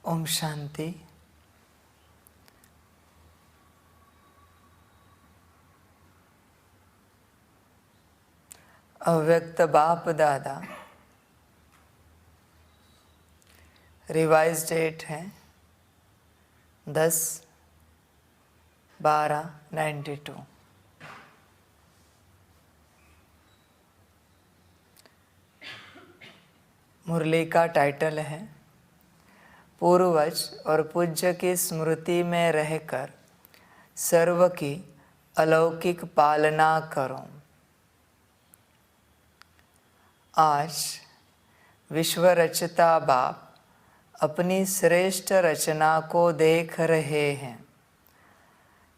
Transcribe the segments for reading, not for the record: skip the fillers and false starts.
ओम शांति। अव्यक्त बाप दादा रिवाइज डेट है 10/12/92। मुरली का टाइटल है पूर्वज और पूज्य की स्मृति में रहकर सर्व की अलौकिक पालना करो। आज विश्व रचता बाप अपनी श्रेष्ठ रचना को देख रहे हैं।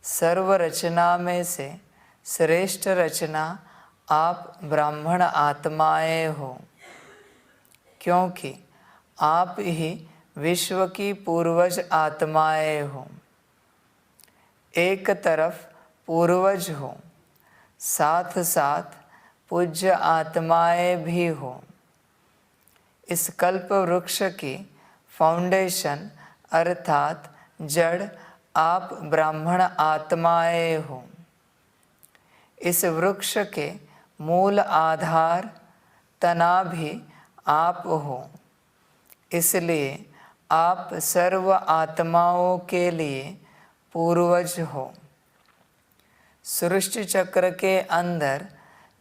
सर्व रचना में से श्रेष्ठ रचना आप ब्राह्मण आत्माएं हो, क्योंकि आप ही विश्व की पूर्वज आत्माएं हो। एक तरफ पूर्वज हो, साथ साथ पूज्य आत्माएं भी हो। इस कल्प वृक्ष की फाउंडेशन अर्थात जड़ आप ब्राह्मण आत्माएं हो। इस वृक्ष के मूल आधार तना भी आप हो। इसलिए आप सर्व आत्माओं के लिए पूर्वज हो। सृष्टि चक्र के अंदर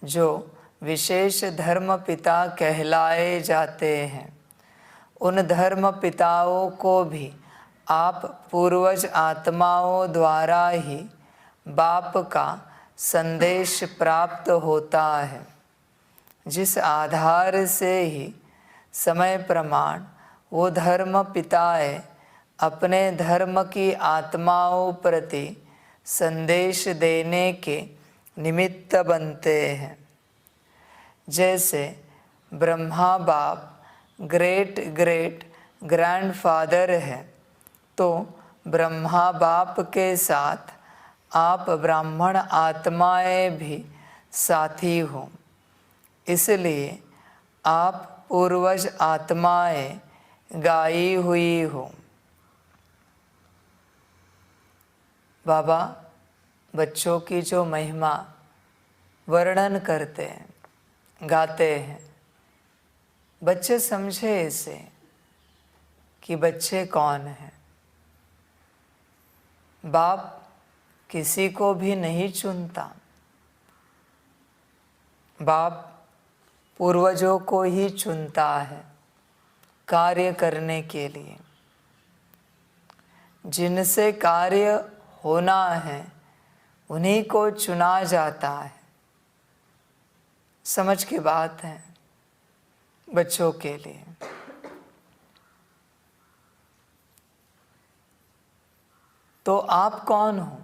जो विशेष धर्म पिता कहलाए जाते हैं, उन धर्म पिताओं को भी आप पूर्वज आत्माओं द्वारा ही बाप का संदेश प्राप्त होता है, जिस आधार से ही समय प्रमाण वो धर्म पिताएं अपने धर्म की आत्माओं प्रति संदेश देने के निमित्त बनते हैं। जैसे ब्रह्मा बाप ग्रेट ग्रेट ग्रैंडफादर है, तो ब्रह्मा बाप के साथ आप ब्राह्मण आत्माएं भी साथी हो। इसलिए आप पूर्वज आत्माएं गाई हुई हो। बाबा बच्चों की जो महिमा वर्णन करते हैं, गाते हैं, बच्चे समझे इसे कि बच्चे कौन हैं। बाप किसी को भी नहीं चुनता, बाप पूर्वजों को ही चुनता है कार्य करने के लिए। जिनसे कार्य होना है उन्हीं को चुना जाता है। समझ की बात है बच्चों के लिए। तो आप कौन हो?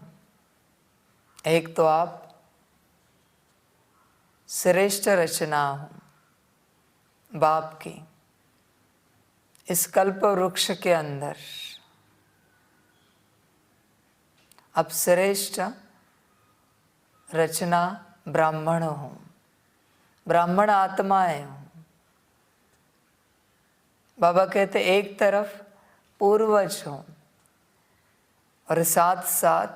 एक तो आप श्रेष्ठ रचना हो बाप की। इस कल्प वृक्ष के अंदर अब श्रेष्ठ रचना ब्राह्मण हो, ब्राह्मण आत्माएं हो। बाबा कहते एक तरफ पूर्वज हो और साथ साथ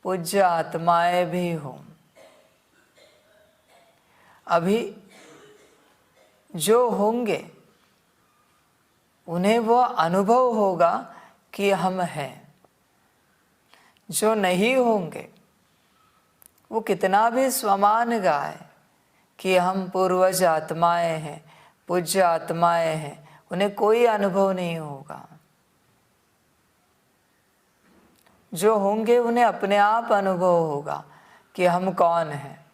पूज्य आत्माएं भी हो। अभी जो होंगे उन्हें वो अनुभव होगा कि हम हैं। जो नहीं होंगे वो कितना भी स्वमान गाए कि हम पूर्वज आत्माएं हैं, पूज्य आत्माएं हैं, उन्हें कोई अनुभव नहीं होगा। जो होंगे उन्हें अपने आप अनुभव होगा कि हम कौन हैं,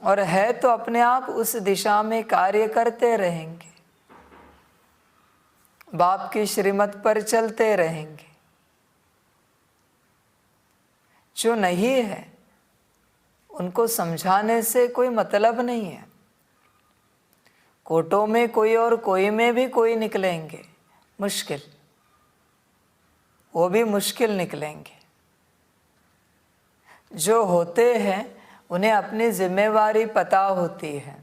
और है तो अपने आप उस दिशा में कार्य करते रहेंगे, बाप की श्रीमत पर चलते रहेंगे। जो नहीं है उनको समझाने से कोई मतलब नहीं है। कोटों में कोई और कोई में भी कोई निकलेंगे मुश्किल, वो भी मुश्किल निकलेंगे। जो होते हैं उन्हें अपनी जिम्मेवारी पता होती है,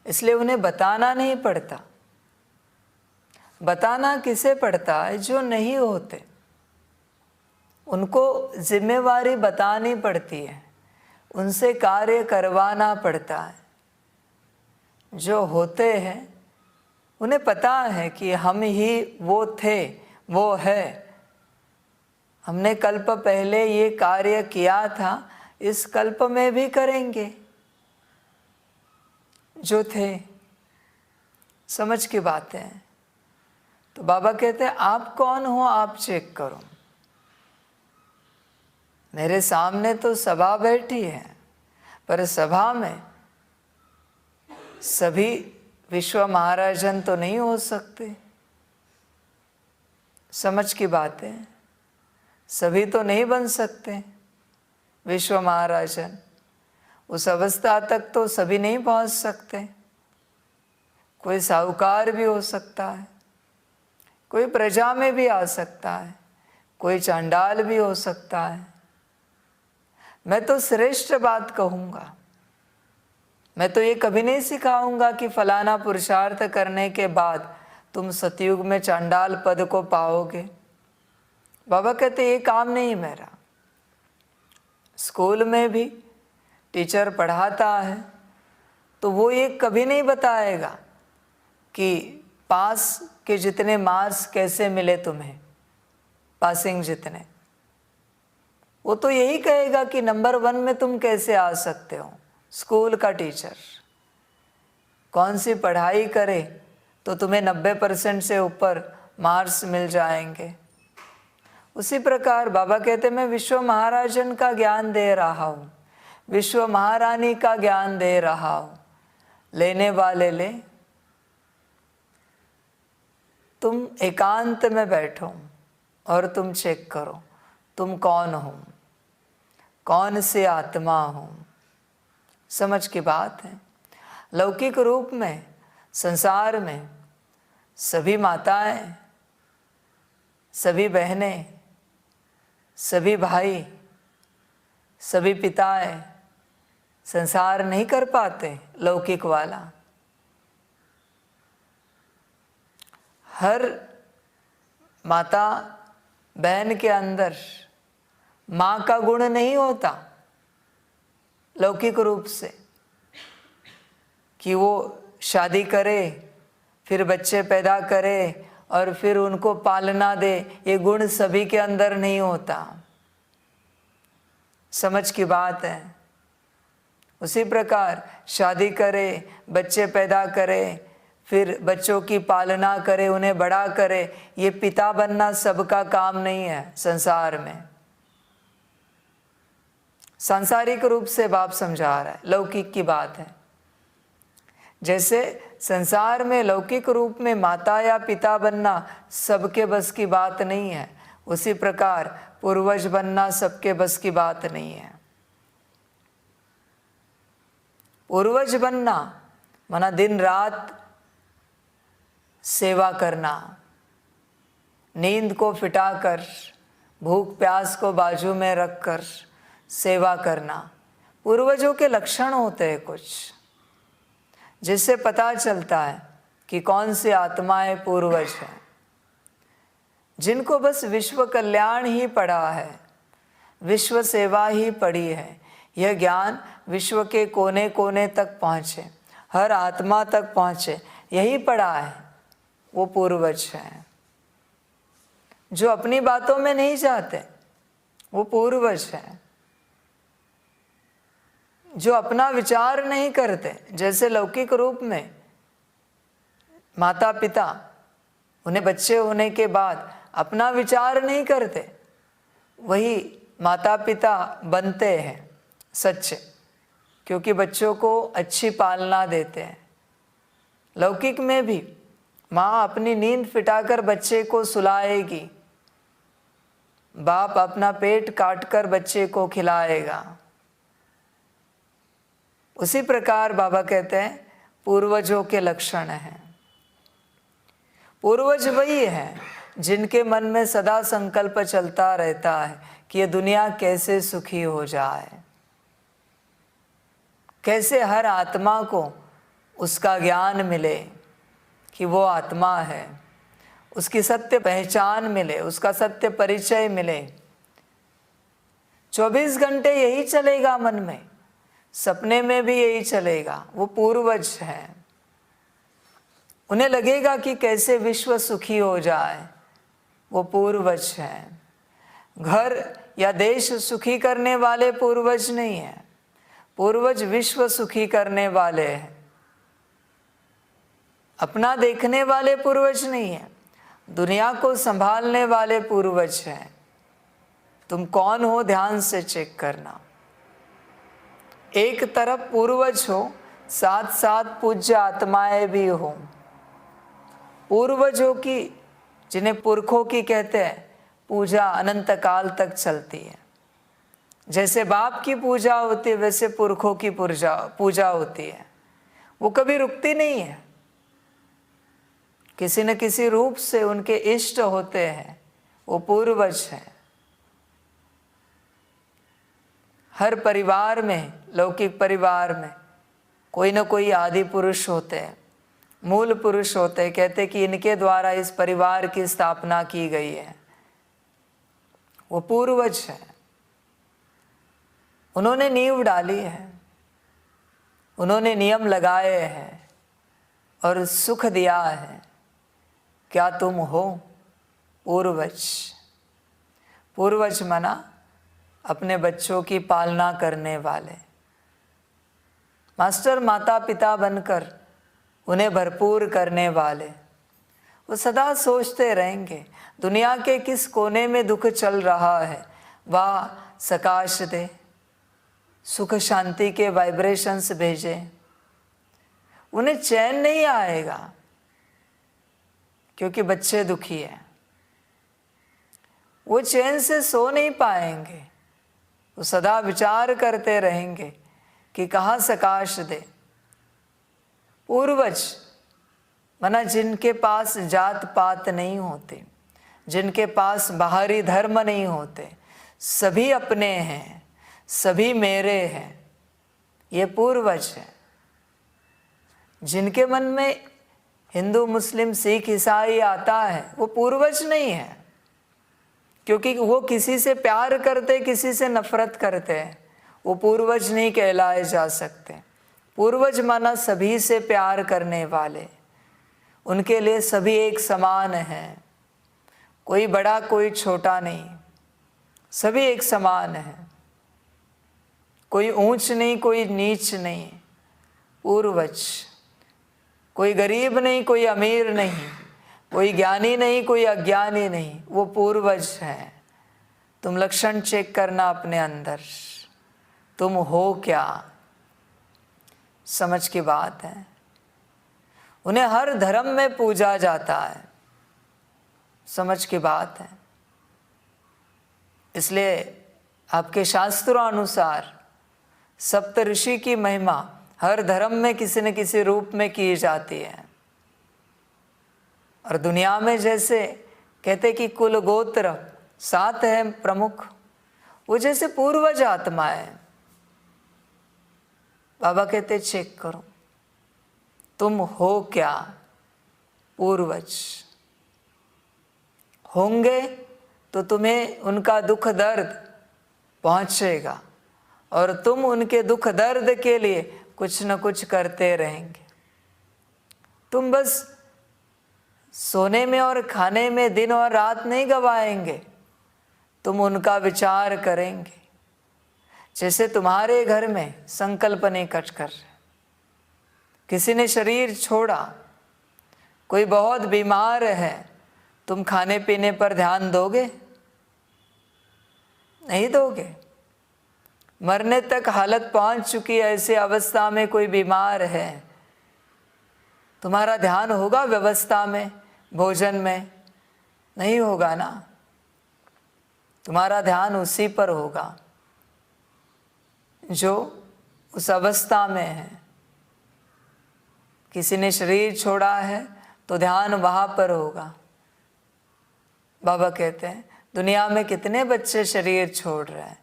इसलिए उन्हें बताना नहीं पड़ता। बताना किसे पड़ता है? जो नहीं होते उनको जिम्मेवारी बतानी पड़ती है, उनसे कार्य करवाना पड़ता है। जो होते हैं उन्हें पता है कि हम ही वो थे, वो है, हमने कल्प पहले ये कार्य किया था, इस कल्प में भी करेंगे। जो थे, समझ की बात है। तो बाबा कहते हैं आप कौन हो, आप चेक करो। मेरे सामने तो सभा बैठी है, पर सभा में सभी विश्व महाराजन तो नहीं हो सकते। समझ की बात है, सभी तो नहीं बन सकते विश्व महाराजन। उस अवस्था तक तो सभी नहीं पहुंच सकते। कोई साहूकार भी हो सकता है, कोई प्रजा में भी आ सकता है, कोई चांडाल भी हो सकता है। मैं तो श्रेष्ठ बात कहूँगा। मैं तो ये कभी नहीं सिखाऊंगा कि फलाना पुरुषार्थ करने के बाद तुम सतयुग में चांडाल पद को पाओगे। बाबा कहते ये काम नहीं मेरा। स्कूल में भी टीचर पढ़ाता है तो वो ये कभी नहीं बताएगा कि पास के जितने मार्क्स कैसे मिले तुम्हें, पासिंग जितने। वो तो यही कहेगा कि नंबर 1 में तुम कैसे आ सकते हो। स्कूल का टीचर कौन सी पढ़ाई करे तो तुम्हें 90% से ऊपर मार्क्स मिल जाएंगे। उसी प्रकार बाबा कहते मैं विश्व महाराजन का ज्ञान दे रहा हूँ, विश्व महारानी का ज्ञान दे रहा हूँ। लेने वाले ले। तुम एकांत में बैठो और तुम चेक करो तुम कौन हो, कौन सी आत्मा हो। समझ की बात है। लौकिक रूप में संसार में सभी माताएं, सभी बहनें, सभी भाई, सभी पिताएं संसार नहीं कर पाते लौकिक वाला। हर माता बहन के अंदर माँ का गुण नहीं होता लौकिक रूप से कि वो शादी करे, फिर बच्चे पैदा करे और फिर उनको पालना दे। ये गुण सभी के अंदर नहीं होता। समझ की बात है। उसी प्रकार शादी करे, बच्चे पैदा करे, फिर बच्चों की पालना करे, उन्हें बड़ा करे। ये पिता बनना सबका काम नहीं है संसार में। सांसारिक रूप से बाप समझा रहा है, लौकिक की बात है। जैसे संसार में लौकिक रूप में माता या पिता बनना सबके बस की बात नहीं है, उसी प्रकार पूर्वज बनना सबके बस की बात नहीं है। पूर्वज बनना माना दिन रात सेवा करना, नींद को फिटाकर, भूख प्यास को बाजू में रखकर सेवा करना। पूर्वजों के लक्षण होते हैं कुछ, जिससे पता चलता है कि कौन सी आत्माएं पूर्वज हैं। जिनको बस विश्व कल्याण ही पड़ा है, विश्व सेवा ही पड़ी है, यह ज्ञान विश्व के कोने कोने तक पहुँचे, हर आत्मा तक पहुँचे, यही पड़ा है, वो पूर्वज हैं। जो अपनी बातों में नहीं जाते वो पूर्वज हैं। जो अपना विचार नहीं करते, जैसे लौकिक रूप में माता पिता उन्हें बच्चे होने के बाद अपना विचार नहीं करते, वही माता पिता बनते हैं सच्चे, क्योंकि बच्चों को अच्छी पालना देते हैं। लौकिक में भी माँ अपनी नींद फिटाकर बच्चे को सुलाएगी, बाप अपना पेट काटकर बच्चे को खिलाएगा। उसी प्रकार बाबा कहते हैं पूर्वजों के लक्षण हैं। पूर्वज वही हैं जिनके मन में सदा संकल्प चलता रहता है कि ये दुनिया कैसे सुखी हो जाए, कैसे हर आत्मा को उसका ज्ञान मिले कि वो आत्मा है, उसकी सत्य पहचान मिले, उसका सत्य परिचय मिले। 24 घंटे यही चलेगा मन में, सपने में भी यही चलेगा। वो पूर्वज है, उन्हें लगेगा कि कैसे विश्व सुखी हो जाए, वो पूर्वज है। घर या देश सुखी करने वाले पूर्वज नहीं है, पूर्वज विश्व सुखी करने वाले हैं। अपना देखने वाले पूर्वज नहीं है, दुनिया को संभालने वाले पूर्वज हैं। तुम कौन हो ध्यान से चेक करना। एक तरफ पूर्वज हो, साथ साथ पूज्य आत्माएं भी हो। पूर्वजों की, जिन्हें पुरखों की कहते हैं, पूजा अनंत काल तक चलती है। जैसे बाप की पूजा होती है वैसे पुरखों की पूजा होती है, वो कभी रुकती नहीं है। किसी न किसी रूप से उनके इष्ट होते हैं, वो पूर्वज हैं। हर परिवार में, लौकिक परिवार में कोई न कोई आदि पुरुष होते हैं, मूल पुरुष होते हैं। कहते कि इनके द्वारा इस परिवार की स्थापना की गई है, वो पूर्वज है। उन्होंने नींव डाली है, उन्होंने नियम लगाए हैं और सुख दिया है। क्या तुम हो पूर्वज? पूर्वज मना अपने बच्चों की पालना करने वाले, मास्टर माता पिता बनकर उन्हें भरपूर करने वाले। वो सदा सोचते रहेंगे दुनिया के किस कोने में दुख चल रहा है, वह सकाश दे, सुख शांति के वाइब्रेशंस भेजे। उन्हें चैन नहीं आएगा क्योंकि बच्चे दुखी हैं, वो चैन से सो नहीं पाएंगे। वो सदा विचार करते रहेंगे कि कहाँ सकाश दे। पूर्वज मना जिनके पास जात पात नहीं होते, जिनके पास बाहरी धर्म नहीं होते, सभी अपने हैं, सभी मेरे हैं, ये पूर्वज है। जिनके मन में हिंदू मुस्लिम सिख ईसाई आता है, वो पूर्वज नहीं है, क्योंकि वो किसी से प्यार करते, किसी से नफरत करते हैं, वो पूर्वज नहीं कहलाए जा सकते। पूर्वज माना सभी से प्यार करने वाले, उनके लिए सभी एक समान हैं, कोई बड़ा कोई छोटा नहीं, सभी एक समान हैं, कोई ऊंच नहीं कोई नीच नहीं। पूर्वज, कोई गरीब नहीं कोई अमीर नहीं, कोई ज्ञानी नहीं कोई अज्ञानी नहीं, वो पूर्वज है। तुम लक्षण चेक करना अपने अंदर, तुम हो क्या, समझ की बात है। उन्हें हर धर्म में पूजा जाता है, समझ की बात है। इसलिए आपके शास्त्रों अनुसार सप्त ऋषि की महिमा हर धर्म में किसी न किसी रूप में की जाती है। और दुनिया में जैसे कहते कि कुल गोत्र 7 है प्रमुख, वो जैसे पूर्वज आत्माएं। बाबा कहते चेक करो तुम हो क्या, पूर्वज। होंगे तो तुम्हें उनका दुख दर्द पहुंचेगा और तुम उनके दुख दर्द के लिए कुछ न कुछ करते रहेंगे। तुम बस सोने में और खाने में दिन और रात नहीं गवाएंगे, तुम उनका विचार करेंगे। जैसे तुम्हारे घर में संकल्प नहीं कट कर, किसी ने शरीर छोड़ा, कोई बहुत बीमार है, तुम खाने पीने पर ध्यान दोगे? नहीं दोगे। मरने तक हालत पहुंच चुकी है, ऐसी अवस्था में कोई बीमार है, तुम्हारा ध्यान होगा व्यवस्था में, भोजन में? नहीं होगा ना। तुम्हारा ध्यान उसी पर होगा जो उस अवस्था में है। किसी ने शरीर छोड़ा है तो ध्यान वहाँ पर होगा। बाबा कहते हैं दुनिया में कितने बच्चे शरीर छोड़ रहे हैं,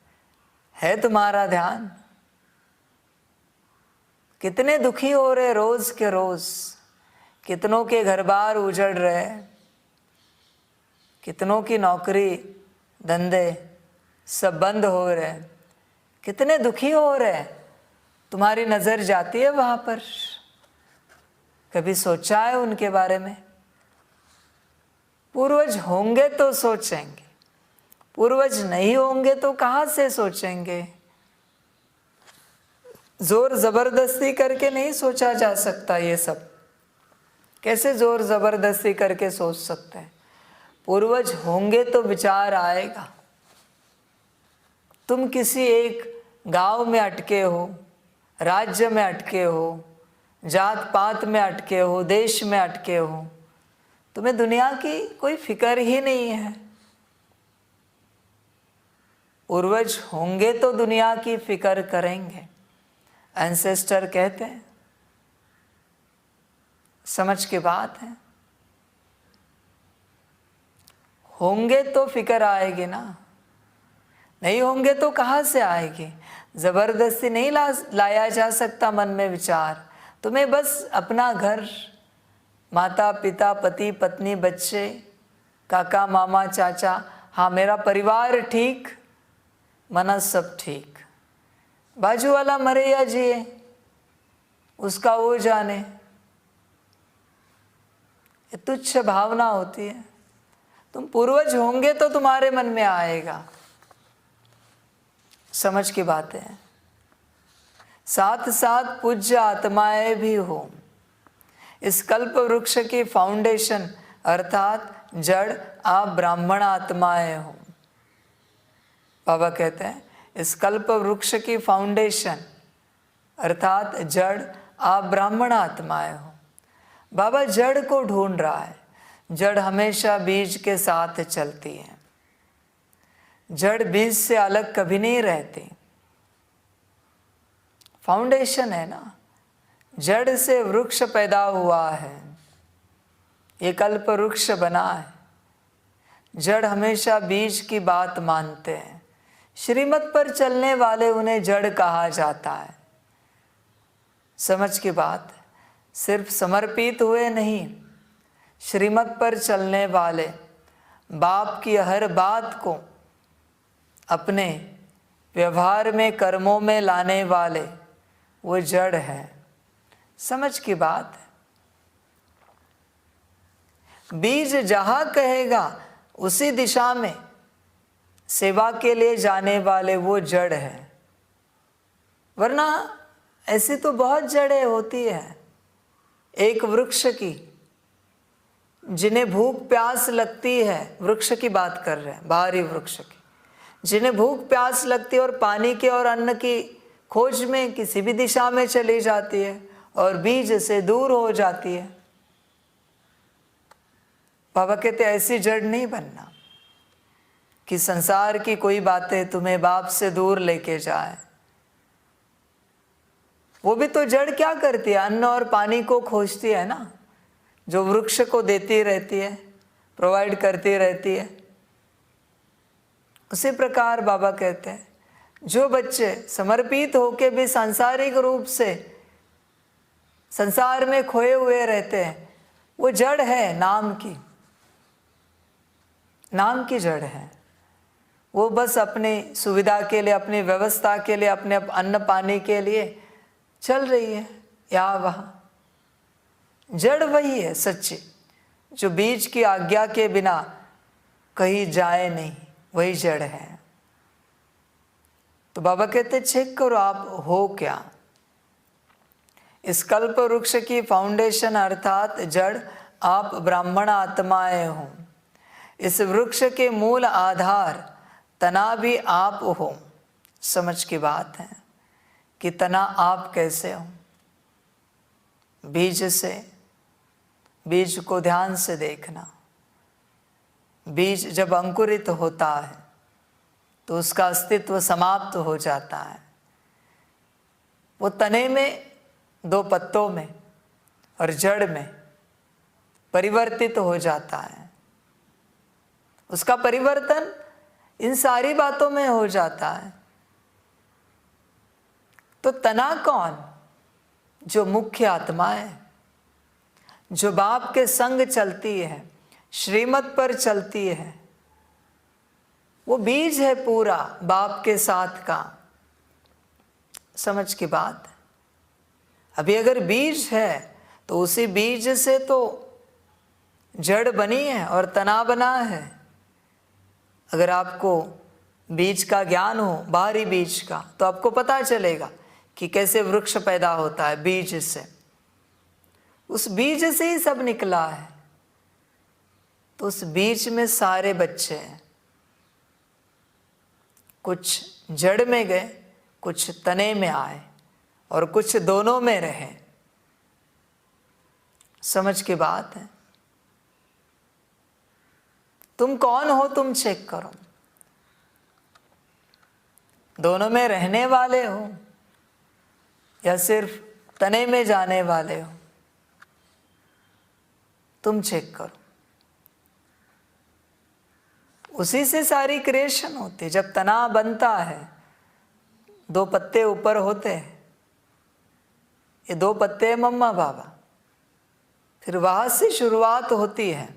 है तुम्हारा ध्यान? कितने दुखी हो रहे रोज के रोज, कितनों के घर बार उजड़ रहे, कितनों की नौकरी धंधे सब बंद हो रहे, कितने दुखी हो रहे, तुम्हारी नज़र जाती है वहाँ पर? कभी सोचा है उनके बारे में? पूर्वज होंगे तो सोचेंगे, पूर्वज नहीं होंगे तो कहाँ से सोचेंगे? जोर ज़बरदस्ती करके नहीं सोचा जा सकता ये सब। कैसे जोर ज़बरदस्ती करके सोच सकते हैं? पूर्वज होंगे तो विचार आएगा। तुम किसी एक गांव में अटके हो, राज्य में अटके हो, जात पात में अटके हो, देश में अटके हो, तुम्हें दुनिया की कोई फिक्र ही नहीं है। पूर्वज होंगे तो दुनिया की फिक्र करेंगे, एंसेस्टर कहते हैं। समझ की बात है। होंगे तो फिक्र आएगी ना, नहीं होंगे तो कहाँ से आएगी? ज़बरदस्ती नहीं लाया जा सकता मन में विचार। तुम्हें बस अपना घर, माता पिता, पति पत्नी, बच्चे, काका मामा चाचा, हाँ मेरा परिवार ठीक, मना सब ठीक। बाजू वाला मरे या जिए उसका वो जाने, ये तुच्छ भावना होती है। तुम पूर्वज होंगे तो तुम्हारे मन में आएगा। समझ की बात है। साथ साथ पूज्य आत्माएं भी हो। इस कल्प वृक्ष की फाउंडेशन अर्थात जड़ आप ब्राह्मण आत्माएं हो। बाबा कहते हैं इस कल्प वृक्ष की फाउंडेशन अर्थात जड़ आप ब्राह्मण आत्माएं हो। बाबा जड़ को ढूंढ रहा है। जड़ हमेशा बीज के साथ चलती है। जड़ बीज से अलग कभी नहीं रहती। फाउंडेशन है ना, जड़ से वृक्ष पैदा हुआ है, ये कल्प वृक्ष बना है। जड़ हमेशा बीज की बात मानते हैं। श्रीमत पर चलने वाले उन्हें जड़ कहा जाता है। समझ की बात, सिर्फ समर्पित हुए नहीं, श्रीमत पर चलने वाले, बाप की हर बात को अपने व्यवहार में, कर्मों में लाने वाले, वो जड़ है। समझ की बात है। बीज जहां कहेगा उसी दिशा में सेवा के लिए जाने वाले वो जड़ है। वरना ऐसी तो बहुत जड़ें होती है एक वृक्ष की, जिन्हें भूख प्यास लगती है, वृक्ष की बात कर रहे हैं, बाहरी वृक्ष की, जिन्हें भूख प्यास लगती है और पानी के और अन्न की खोज में किसी भी दिशा में चली जाती है और बीज से दूर हो जाती है। बाबा कहते ऐसी जड़ नहीं बनना कि संसार की कोई बातें तुम्हें बाप से दूर लेके जाए। वो भी तो जड़ क्या करती है? अन्न और पानी को खोजती है ना, जो वृक्ष को देती रहती है, प्रोवाइड करती रहती है। उसी प्रकार बाबा कहते हैं जो बच्चे समर्पित होके भी सांसारिक रूप से संसार में खोए हुए रहते हैं, वो जड़ है, नाम की जड़ है। वो बस अपनी सुविधा के लिए, अपनी व्यवस्था के लिए, अपने अन्न पानी के लिए चल रही है यहाँ वहाँ। जड़ वही है सच्ची, जो बीज की आज्ञा के बिना कहीं जाए नहीं, वही जड़ है। तो बाबा कहते चेक करो आप हो क्या। इस कल्प वृक्ष की फाउंडेशन अर्थात जड़ आप ब्राह्मण आत्माएं हो। इस वृक्ष के मूल आधार तना भी आप हो। समझ की बात है कि तना आप कैसे हो। बीज से, बीज को ध्यान से देखना। बीज जब अंकुरित होता है तो उसका अस्तित्व समाप्त हो जाता है। वो तने में, दो पत्तों में और जड़ में परिवर्तित हो जाता है। उसका परिवर्तन इन सारी बातों में हो जाता है। तो तना कौन? जो मुख्य आत्मा है, जो बाप के संग चलती है, श्रीमत पर चलती है, वो बीज है पूरा बाप के साथ का। समझ की बात। अभी अगर बीज है तो उसी बीज से तो जड़ बनी है और तना बना है। अगर आपको बीज का ज्ञान हो, बाहरी बीज का, तो आपको पता चलेगा कि कैसे वृक्ष पैदा होता है बीज से। उस बीज से ही सब निकला है। तो उस बीज में सारे बच्चे हैं। कुछ जड़ में गए, कुछ तने में आए और कुछ दोनों में रहे। समझ की बात है। तुम कौन हो, तुम चेक करो। दोनों में रहने वाले हो या सिर्फ तने में जाने वाले हो, तुम चेक करो। उसी से सारी क्रिएशन होती है। जब तना बनता है, 2 पत्ते ऊपर होते हैं, ये 2 पत्ते हैं मम्मा बाबा। फिर वहां से शुरुआत होती है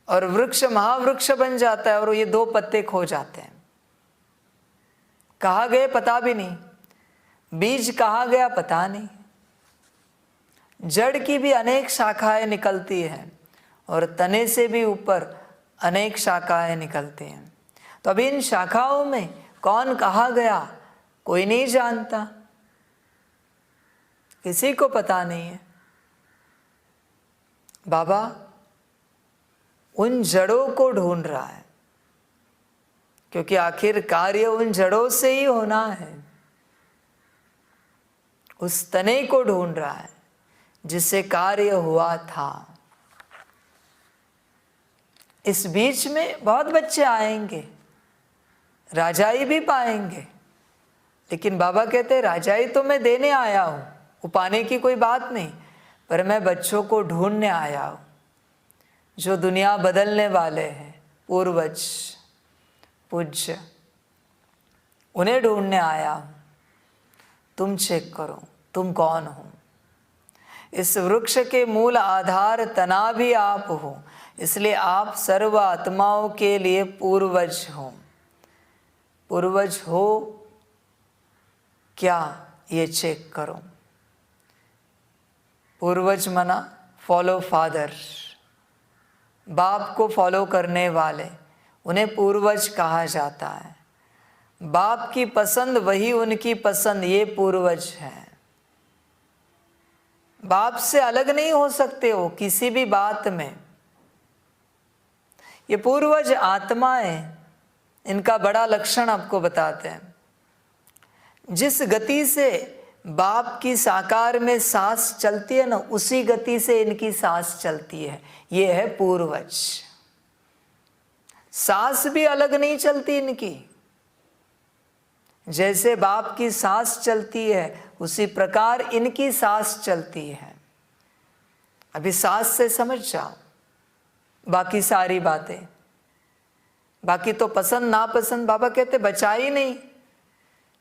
और वृक्ष महावृक्ष बन जाता है और ये 2 पत्ते खो जाते हैं। कहाँ गए पता भी नहीं, बीज कहाँ गया पता नहीं। जड़ की भी अनेक शाखाएं निकलती हैं और तने से भी ऊपर अनेक शाखाएं निकलती हैं। तो अभी इन शाखाओं में कौन कहाँ गया कोई नहीं जानता, किसी को पता नहीं है। बाबा उन जड़ों को ढूंढ रहा है, क्योंकि आखिर कार्य उन जड़ों से ही होना है। उस तने को ढूंढ रहा है जिससे कार्य हुआ था। इस बीच में बहुत बच्चे आएंगे, राजाई भी पाएंगे, लेकिन बाबा कहते हैं राजाई तो मैं देने आया हूं, वो पाने की कोई बात नहीं, पर मैं बच्चों को ढूंढने आया हूं जो दुनिया बदलने वाले हैं। पूर्वज पूज्य, उन्हें ढूंढने आया हूं। तुम चेक करो तुम कौन हो। इस वृक्ष के मूल आधार तना भी आप हो, इसलिए आप सर्व आत्माओं के लिए पूर्वज हो। पूर्वज हो क्या, ये चेक करो। पूर्वज मना फॉलो फादर, बाप को फॉलो करने वाले, उन्हें पूर्वज कहा जाता है। बाप की पसंद वही उनकी पसंद, ये पूर्वज है। बाप से अलग नहीं हो सकते हो किसी भी बात में। ये पूर्वज आत्माएं, इनका बड़ा लक्षण आपको बताते हैं। जिस गति से बाप की साकार में सांस चलती है ना, उसी गति से इनकी सांस चलती है। ये है पूर्वज। सांस भी अलग नहीं चलती इनकी। जैसे बाप की सांस चलती है उसी प्रकार इनकी सांस चलती है। अभी सांस से समझ जाओ, बाकी सारी बातें, बाकी तो पसंद नापसंद बाबा कहते बचा ही नहीं।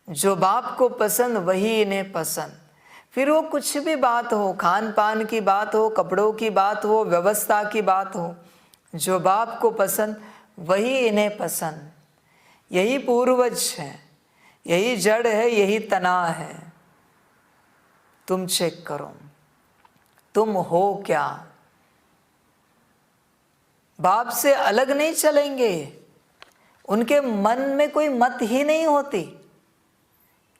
जो बाप को पसंद वही इन्हें पसंद। फिर वो कुछ भी बात हो, खान पान की बात हो, कपड़ों की बात हो, व्यवस्था की बात हो, जो बाप को पसंद वही इन्हें पसंद। यही पूर्वज है, यही जड़ है, यही तना है। तुम चेक करो तुम हो क्या। बाप से अलग नहीं चलेंगे। उनके मन में कोई मत ही नहीं होती,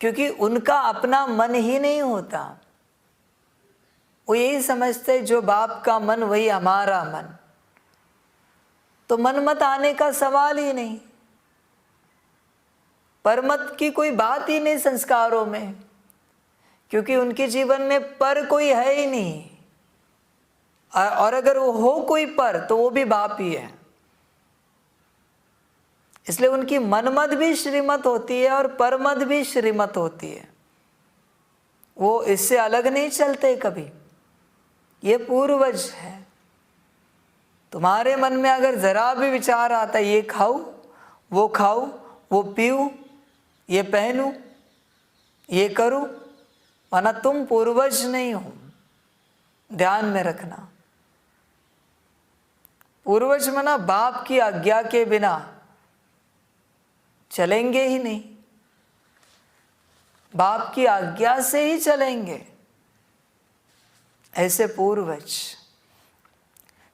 क्योंकि उनका अपना मन ही नहीं होता। वो यही समझते जो बाप का मन वही हमारा मन। तो मन मत आने का सवाल ही नहीं, परमत की कोई बात ही नहीं संस्कारों में, क्योंकि उनके जीवन में पर कोई है ही नहीं। और अगर वो हो कोई पर तो वो भी बाप ही है। इसलिए उनकी मनमत भी श्रीमत होती है और परमत भी श्रीमत होती है। वो इससे अलग नहीं चलते कभी। ये पूर्वज है। तुम्हारे मन में अगर जरा भी विचार आता है ये खाऊं, वो पीऊं, ये पहनूं, ये करूं, माना तुम पूर्वज नहीं हो। ध्यान में रखना। पूर्वज मना बाप की आज्ञा के बिना चलेंगे ही नहीं, बाप की आज्ञा से ही चलेंगे। ऐसे पूर्वज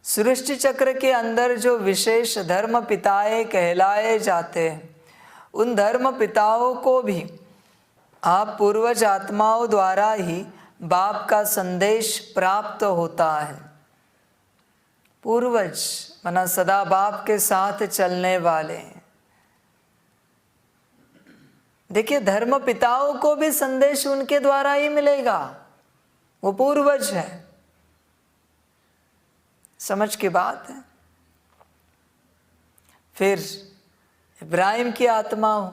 सृष्टि चक्र के अंदर जो विशेष धर्म पिताएं कहलाए जाते हैं, उन धर्म पिताओं को भी आप पूर्वज आत्माओं द्वारा ही बाप का संदेश प्राप्त होता है। पूर्वज मना सदा बाप के साथ चलने वाले। देखिए, धर्म पिताओं को भी संदेश उनके द्वारा ही मिलेगा, वो पूर्वज है। समझ की बात है। फिर इब्राहिम की आत्मा हो,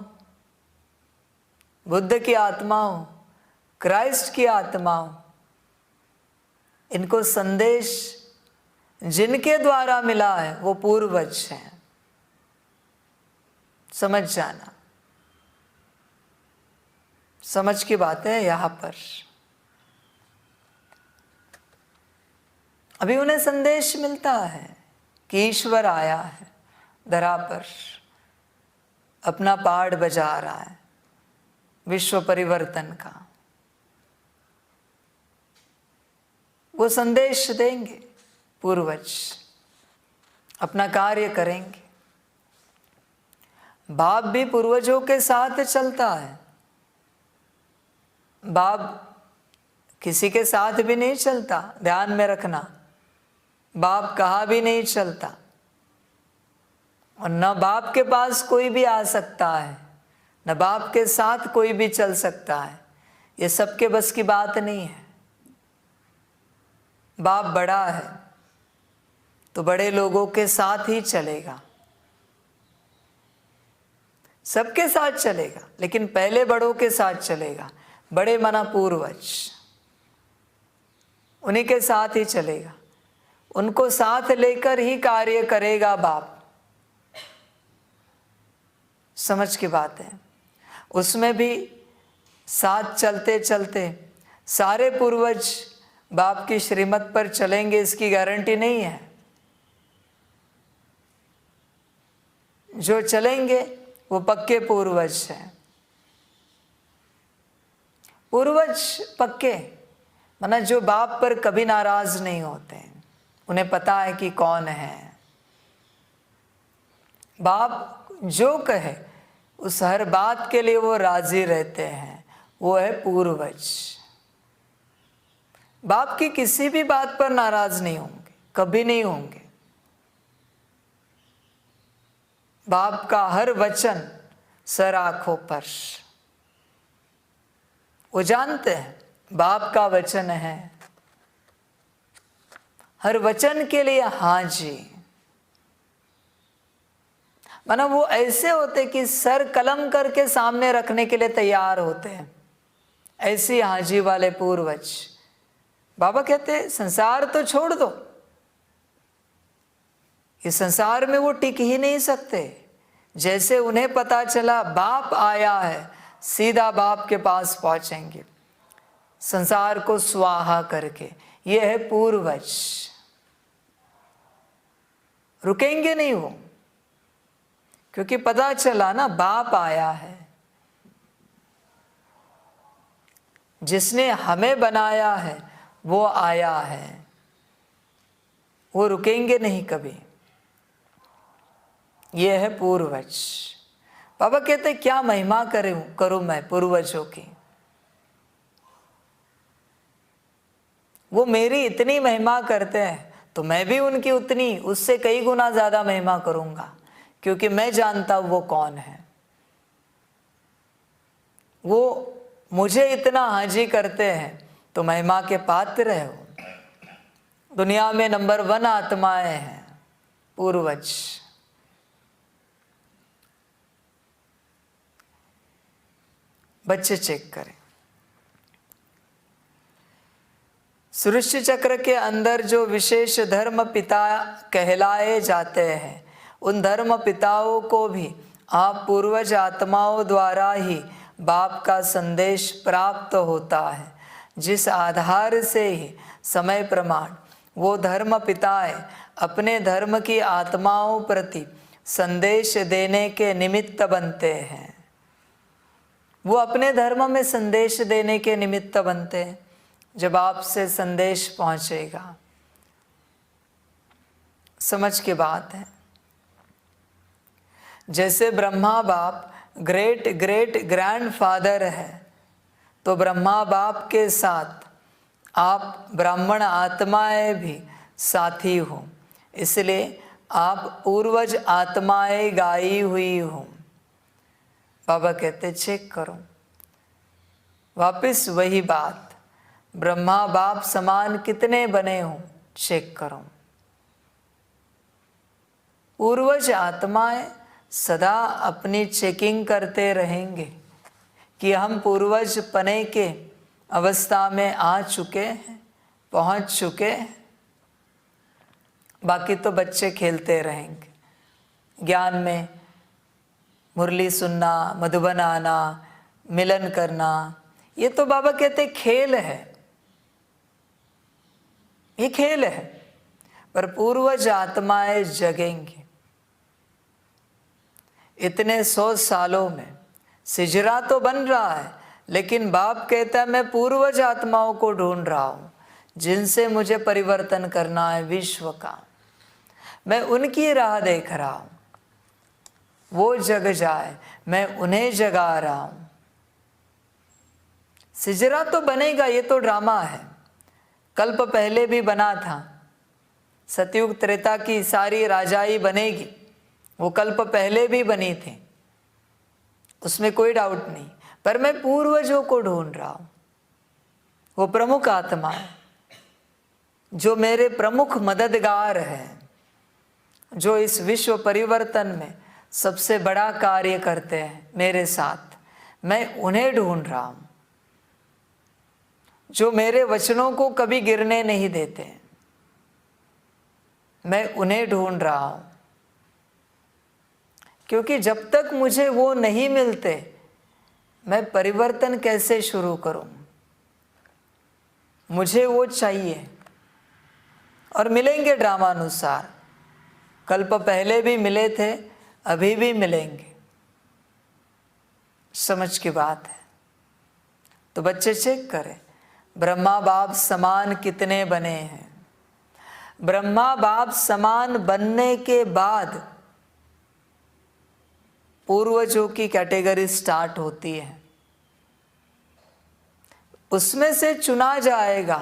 बुद्ध की आत्मा हो, क्राइस्ट की आत्मा हो, इनको संदेश जिनके द्वारा मिला है वो पूर्वज हैं। समझ जाना, समझ की बात है। यहां पर अभी उन्हें संदेश मिलता है कि ईश्वर आया है धरा पर, अपना पाठ बजा रहा है विश्व परिवर्तन का। वो संदेश देंगे, पूर्वज अपना कार्य करेंगे। बाप भी पूर्वजों के साथ चलता है। बाप किसी के साथ भी नहीं चलता, ध्यान में रखना। बाप कहा भी नहीं चलता, और न बाप के पास कोई भी आ सकता है, न बाप के साथ कोई भी चल सकता है। ये सबके बस की बात नहीं है। बाप बड़ा है तो बड़े लोगों के साथ ही चलेगा, सबके साथ चलेगा, लेकिन पहले बड़ों के साथ चलेगा। बड़े मना पूर्वज, उन्हीं के साथ ही चलेगा, उनको साथ लेकर ही कार्य करेगा बाप। समझ की बात है। उसमें भी साथ चलते चलते सारे पूर्वज बाप की श्रीमत पर चलेंगे, इसकी गारंटी नहीं है। जो चलेंगे वो पक्के पूर्वज हैं। पूर्वज पक्के माना जो बाप पर कभी नाराज नहीं होते, उन्हें पता है कि कौन है। बाप जो कहे उस हर बात के लिए वो राजी रहते हैं, वो है पूर्वज। बाप की किसी भी बात पर नाराज नहीं होंगे, कभी नहीं होंगे। बाप का हर वचन सर आंखों पर, वो जानते हैं बाप का वचन है, हर वचन के लिए हाँ जी। माना वो ऐसे होते कि सर कलम करके सामने रखने के लिए तैयार होते हैं, ऐसे हाँ जी वाले पूर्वज। बाबा कहते संसार तो छोड़ दो, इस संसार में वो टिक ही नहीं सकते। जैसे उन्हें पता चला बाप आया है, सीधा बाप के पास पहुंचेंगे, संसार को स्वाहा करके। ये है पूर्वज, रुकेंगे नहीं वो, क्योंकि पता चला ना बाप आया है। जिसने हमें बनाया है वो आया है, वो रुकेंगे नहीं कभी। ये है पूर्वज। बाबा कहते क्या महिमा करूं मैं पूर्वजों की। वो मेरी इतनी महिमा करते हैं तो मैं भी उनकी उतनी, उससे कई गुना ज्यादा महिमा करूंगा, क्योंकि मैं जानता हूं वो कौन है। वो मुझे इतना हाजी करते हैं तो महिमा के पात्र है। वो दुनिया में नंबर 1 आत्माएं हैं पूर्वज। बच्चे चेक करें, सृष्टि चक्र के अंदर जो विशेष धर्म पिता कहलाए जाते हैं, उन धर्म पिताओं को भी आप पूर्वज आत्माओं द्वारा ही बाप का संदेश प्राप्त होता है, जिस आधार से ही समय प्रमाण वो धर्म पिताएं अपने धर्म की आत्माओं प्रति संदेश देने के निमित्त बनते हैं। वो अपने धर्म में संदेश देने के निमित्त बनते हैं। जब आपसे संदेश पहुंचेगा, समझ की बात है। जैसे ब्रह्मा बाप ग्रेट ग्रेट ग्रैंडफादर है, तो ब्रह्मा बाप के साथ आप ब्राह्मण आत्माएं भी साथी हो, इसलिए आप पूर्वज आत्माएं गाई हुई हो। बाबा कहते चेक करो, वापिस वही बात, ब्रह्मा बाप समान कितने बने हो, चेक करो। पूर्वज आत्माएं सदा अपनी चेकिंग करते रहेंगे कि हम पूर्वज पने के अवस्था में आ चुके हैं, पहुंच चुके हैं। बाकी तो बच्चे खेलते रहेंगे, ज्ञान में मुरली सुनना, मधुबन आना, मिलन करना, ये तो बाबा कहते खेल है, ये खेल है। पर पूर्वज आत्माएं जगेंगी। इतने 100 सालों में सिजरा तो बन रहा है, लेकिन बाप कहता है मैं पूर्वज आत्माओं को ढूंढ रहा हूं, जिनसे मुझे परिवर्तन करना है विश्व का। मैं उनकी राह देख रहा हूं, वो जग जाए, मैं उन्हें जगा रहा हूं। सिजरा तो बनेगा, ये तो ड्रामा है, कल्प पहले भी बना था। सतयुग त्रेता की सारी राजाई बनेगी, वो कल्प पहले भी बनी थी, उसमें कोई डाउट नहीं। पर मैं पूर्वजों को ढूंढ रहा हूं, वो प्रमुख आत्मा है, जो मेरे प्रमुख मददगार हैं, जो इस विश्व परिवर्तन में सबसे बड़ा कार्य करते हैं मेरे साथ। मैं उन्हें ढूंढ रहा हूं, जो मेरे वचनों को कभी गिरने नहीं देते। मैं उन्हें ढूंढ रहा हूं, क्योंकि जब तक मुझे वो नहीं मिलते, मैं परिवर्तन कैसे शुरू करूं। मुझे वो चाहिए, और मिलेंगे ड्रामानुसार। कल्प पहले भी मिले थे, अभी भी मिलेंगे। समझ की बात है। तो बच्चे चेक करें, ब्रह्मा बाप समान कितने बने हैं। ब्रह्मा बाप समान बनने के बाद पूर्वजों की कैटेगरी स्टार्ट होती है, उसमें से चुना जाएगा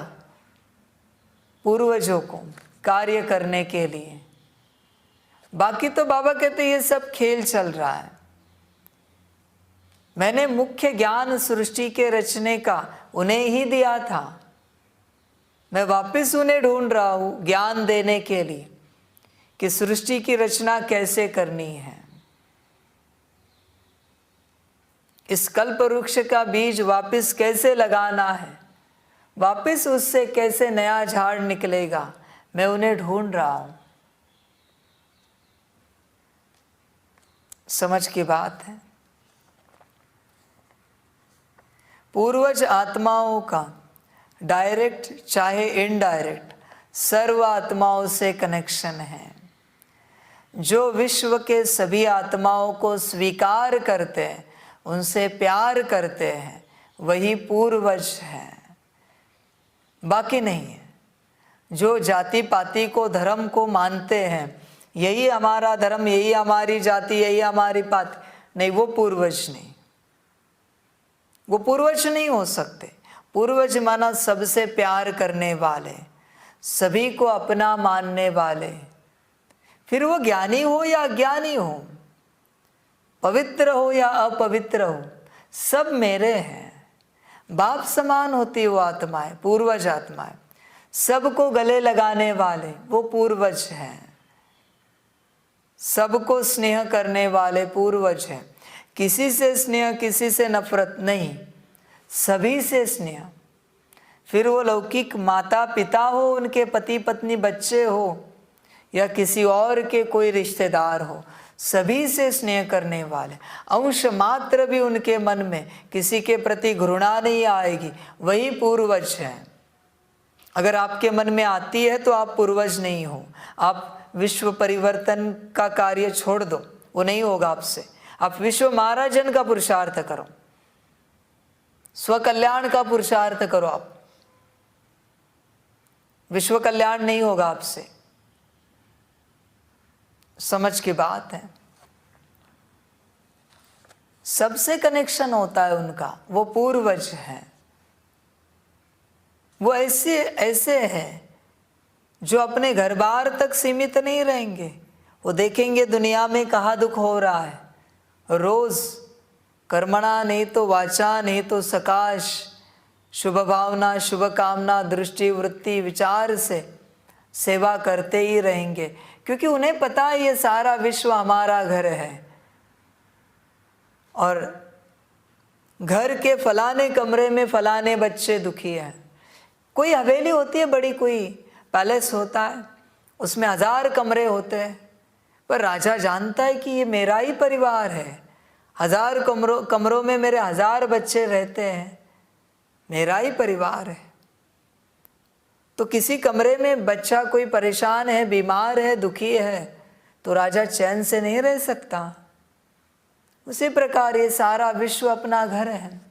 पूर्वजों को कार्य करने के लिए। बाकी तो बाबा कहते ये सब खेल चल रहा है। मैंने मुख्य ज्ञान सृष्टि के रचने का उन्हें ही दिया था, मैं वापस उन्हें ढूंढ रहा हूं ज्ञान देने के लिए कि सृष्टि की रचना कैसे करनी है। इस कल्प वृक्ष का बीज वापस कैसे लगाना है, वापस उससे कैसे नया झाड़ निकलेगा, मैं उन्हें ढूंढ रहा हूं। समझ की बात है। पूर्वज आत्माओं का डायरेक्ट चाहे इनडायरेक्ट सर्व आत्माओं से कनेक्शन है। जो विश्व के सभी आत्माओं को स्वीकार करते हैं, उनसे प्यार करते हैं, वही पूर्वज है, बाकी नहीं है। जो जाति पाति को धर्म को मानते हैं, यही हमारा धर्म, यही हमारी जाति, यही हमारी पाति, नहीं, वो पूर्वज नहीं, वो पूर्वज नहीं हो सकते। पूर्वज माना सबसे प्यार करने वाले, सभी को अपना मानने वाले, फिर वो ज्ञानी हो या अज्ञानी हो, पवित्र हो या अपवित्र हो, सब मेरे हैं। बाप समान होती वो आत्माएं, पूर्वज आत्माएं, सबको गले लगाने वाले वो पूर्वज हैं, सबको स्नेह करने वाले पूर्वज हैं। किसी से स्नेह, किसी से नफरत नहीं, सभी से स्नेह। फिर वो लौकिक माता पिता हो, उनके पति पत्नी बच्चे हो, या किसी और के कोई रिश्तेदार हो, सभी से स्नेह करने वाले। अंश मात्र भी उनके मन में किसी के प्रति घृणा नहीं आएगी, वही पूर्वज हैं। अगर आपके मन में आती है तो आप पूर्वज नहीं हो। आप विश्व परिवर्तन का कार्य छोड़ दो, वो नहीं होगा आपसे। आप विश्व महाराजन का पुरुषार्थ करो, स्व कल्याण का पुरुषार्थ करो। आप विश्व कल्याण नहीं होगा आपसे। समझ की बात है। सबसे कनेक्शन होता है उनका, वो पूर्वज हैं। वो ऐसे ऐसे हैं जो अपने घर बार तक सीमित नहीं रहेंगे। वो देखेंगे दुनिया में कहाँ दुख हो रहा है, रोज कर्मणा नहीं तो वाचा नहीं तो सकाश, शुभ भावना शुभ कामना दृष्टि वृत्ति विचार से सेवा करते ही रहेंगे, क्योंकि उन्हें पता है ये सारा विश्व हमारा घर है। और घर के फलाने कमरे में फलाने बच्चे दुखी हैं। कोई हवेली होती है बड़ी, कोई पैलेस होता है, उसमें 1000 कमरे होते हैं, पर राजा जानता है कि ये मेरा ही परिवार है। 1000 कमरों में मेरे 1000 बच्चे रहते हैं, मेरा ही परिवार है। तो किसी कमरे में बच्चा कोई परेशान है, बीमार है, दुखी है, तो राजा चैन से नहीं रह सकता। उसी प्रकार ये सारा विश्व अपना घर है।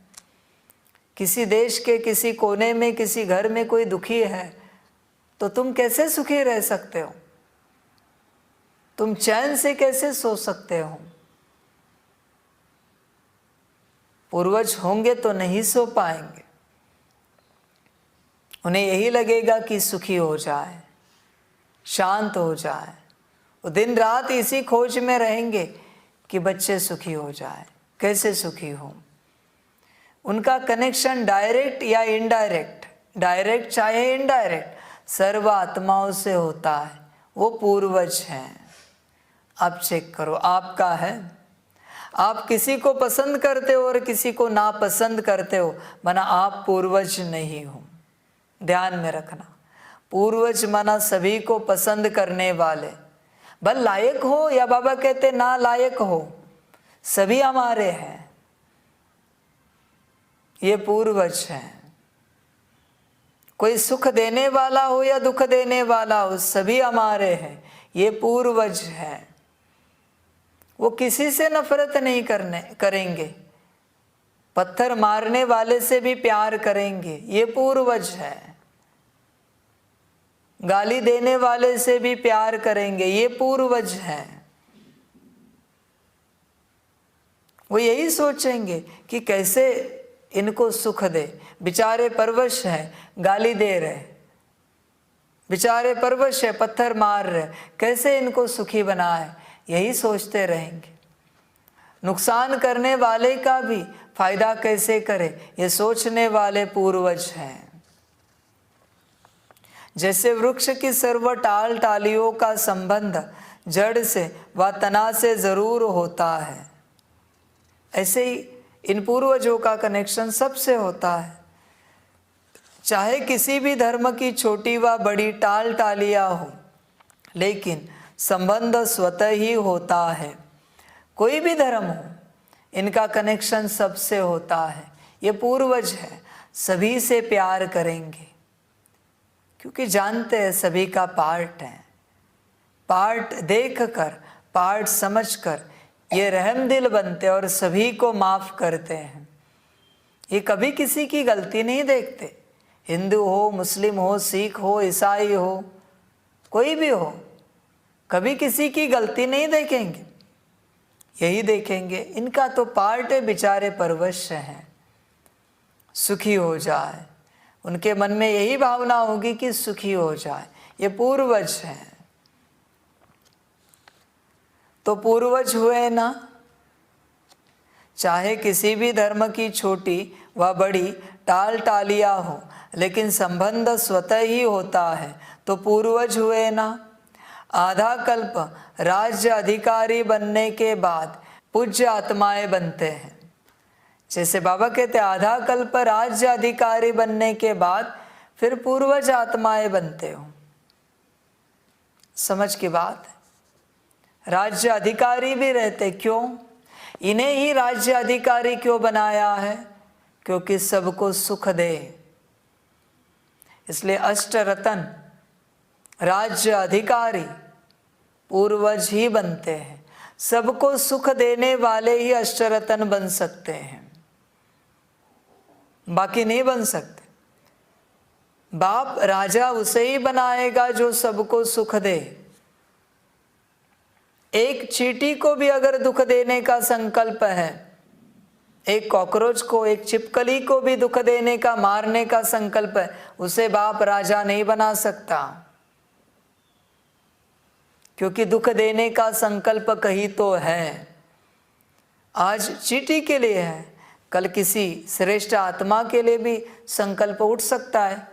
किसी देश के किसी कोने में किसी घर में कोई दुखी है, तो तुम कैसे सुखी रह सकते हो? तुम चैन से कैसे सो सकते हो? पूर्वज होंगे तो नहीं सो पाएंगे। उन्हें यही लगेगा कि सुखी हो जाए, शांत हो जाए। वो दिन रात इसी खोज में रहेंगे कि बच्चे सुखी हो जाए। कैसे सुखी हो? उनका कनेक्शन डायरेक्ट या इनडायरेक्ट, डायरेक्ट चाहे इनडायरेक्ट, सर्व आत्माओं से होता है। वो पूर्वज हैं। आप चेक करो, आपका है। आप किसी को पसंद करते हो और किसी को नापसंद करते हो, माना आप पूर्वज नहीं हो। ध्यान में रखना, पूर्वज माना सभी को पसंद करने वाले, भले लायक हो या बाबा कहते ना लायक हो, सभी हमारे हैं। ये पूर्वज हैं। कोई सुख देने वाला हो या दुख देने वाला हो, सभी हमारे हैं। ये पूर्वज हैं। वो किसी से नफरत नहीं करेंगे, पत्थर मारने वाले से भी प्यार करेंगे। ये पूर्वज हैं। गाली देने वाले से भी प्यार करेंगे। ये पूर्वज हैं। वो यही सोचेंगे कि कैसे इनको सुख दे। बेचारे परवश हैं, गाली दे रहे, बेचारे परवश है, पत्थर मार रहे, कैसे इनको सुखी बनाए, यही सोचते रहेंगे। नुकसान करने वाले का भी फायदा कैसे करे, ये सोचने वाले पूर्वज हैं। जैसे वृक्ष की सर्व टाल टालियों का संबंध जड़ से व तना से जरूर होता है, ऐसे ही इन पूर्वजों का कनेक्शन सबसे होता है। चाहे किसी भी धर्म की छोटी व बड़ी टाल टालियाँ हो, लेकिन संबंध स्वतः ही होता है। कोई भी धर्म हो, इनका कनेक्शन सबसे होता है। ये पूर्वज है, सभी से प्यार करेंगे, क्योंकि जानते हैं सभी का पार्ट है। पार्ट देखकर, पार्ट समझकर ये रहम दिल बनते और सभी को माफ करते हैं। ये कभी किसी की गलती नहीं देखते। हिंदू हो, मुस्लिम हो, सिख हो, ईसाई हो, कोई भी हो, कभी किसी की गलती नहीं देखेंगे। यही देखेंगे इनका तो पार्ट है, बेचारे परवश हैं, सुखी हो जाए। उनके मन में यही भावना होगी कि सुखी हो जाए। ये पूर्वज हैं। तो पूर्वज हुए ना, चाहे किसी भी धर्म की छोटी व बड़ी टाल टालियाँ हो, लेकिन संबंध स्वतः ही होता है। तो पूर्वज हुए ना। आधा कल्प राज्य अधिकारी बनने के बाद पूज्य आत्माएं बनते हैं। जैसे बाबा कहते आधा कल्प राज्य अधिकारी बनने के बाद फिर पूर्वज आत्माएं बनते हो। समझ की बात है। राज्य अधिकारी भी रहते, क्यों? इन्हें ही राज्य अधिकारी क्यों बनाया है? क्योंकि सबको सुख दे। इसलिए अष्टरत्न राज्य अधिकारी पूर्वज ही बनते हैं। सबको सुख देने वाले ही अष्टरत्न बन सकते हैं, बाकी नहीं बन सकते। बाप राजा उसे ही बनाएगा जो सबको सुख दे। एक चींटी को भी अगर दुख देने का संकल्प है, एक कॉकरोच को, एक छिपकली को भी दुख देने का, मारने का संकल्प है, उसे बाप राजा नहीं बना सकता, क्योंकि दुख देने का संकल्प कहीं तो है। आज चींटी के लिए है, कल किसी श्रेष्ठ आत्मा के लिए भी संकल्प उठ सकता है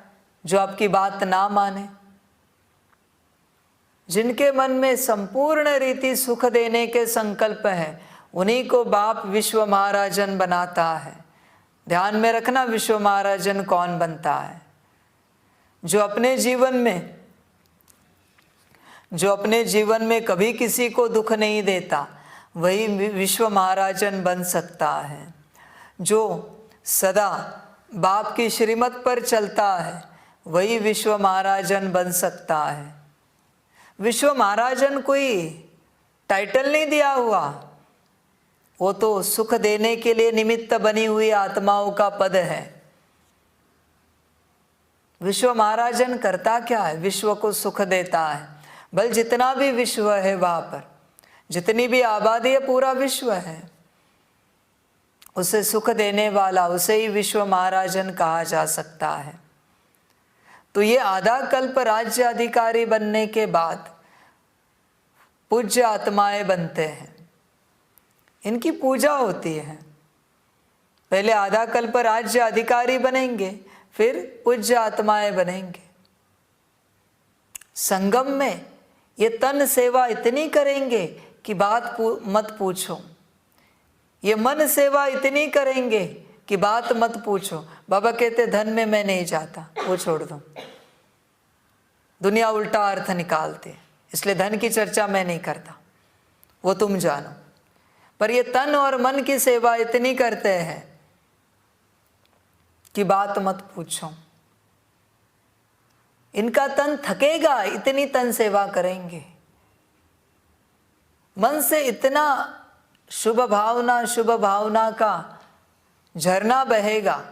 जो आपकी बात ना माने। जिनके मन में संपूर्ण रीति सुख देने के संकल्प है, उन्हीं को बाप विश्व महाराजन बनाता है। ध्यान में रखना, विश्व महाराजन कौन बनता है? जो अपने जीवन में कभी किसी को दुख नहीं देता, वही विश्व महाराजन बन सकता है। जो सदा बाप की श्रीमत पर चलता है, वही विश्व महाराजन बन सकता है। विश्व महाराजन कोई टाइटल नहीं दिया हुआ, वो तो सुख देने के लिए निमित्त बनी हुई आत्माओं का पद है। विश्व महाराजन करता क्या है? विश्व को सुख देता है। बल जितना भी विश्व है, वहां पर जितनी भी आबादी है, पूरा विश्व है, उसे सुख देने वाला, उसे ही विश्व महाराजन कहा जा सकता है। तो ये आधा कल्प राज्य अधिकारी बनने के बाद पूज्य आत्माएं बनते हैं, इनकी पूजा होती है। पहले आधा कल्प राज्य अधिकारी बनेंगे, फिर पूज्य आत्माएं बनेंगे। संगम में ये तन सेवा इतनी करेंगे कि बात मत पूछो, ये मन सेवा इतनी करेंगे कि बात मत पूछो। बाबा कहते धन में मैं नहीं जाता, वो छोड़ दो, दुनिया उल्टा अर्थ निकालते, इसलिए धन की चर्चा मैं नहीं करता, वो तुम जानो। पर ये तन और मन की सेवा इतनी करते हैं कि बात मत पूछो। इनका तन थकेगा, इतनी तन सेवा करेंगे। मन से इतना शुभ भावना का झरना बहेगा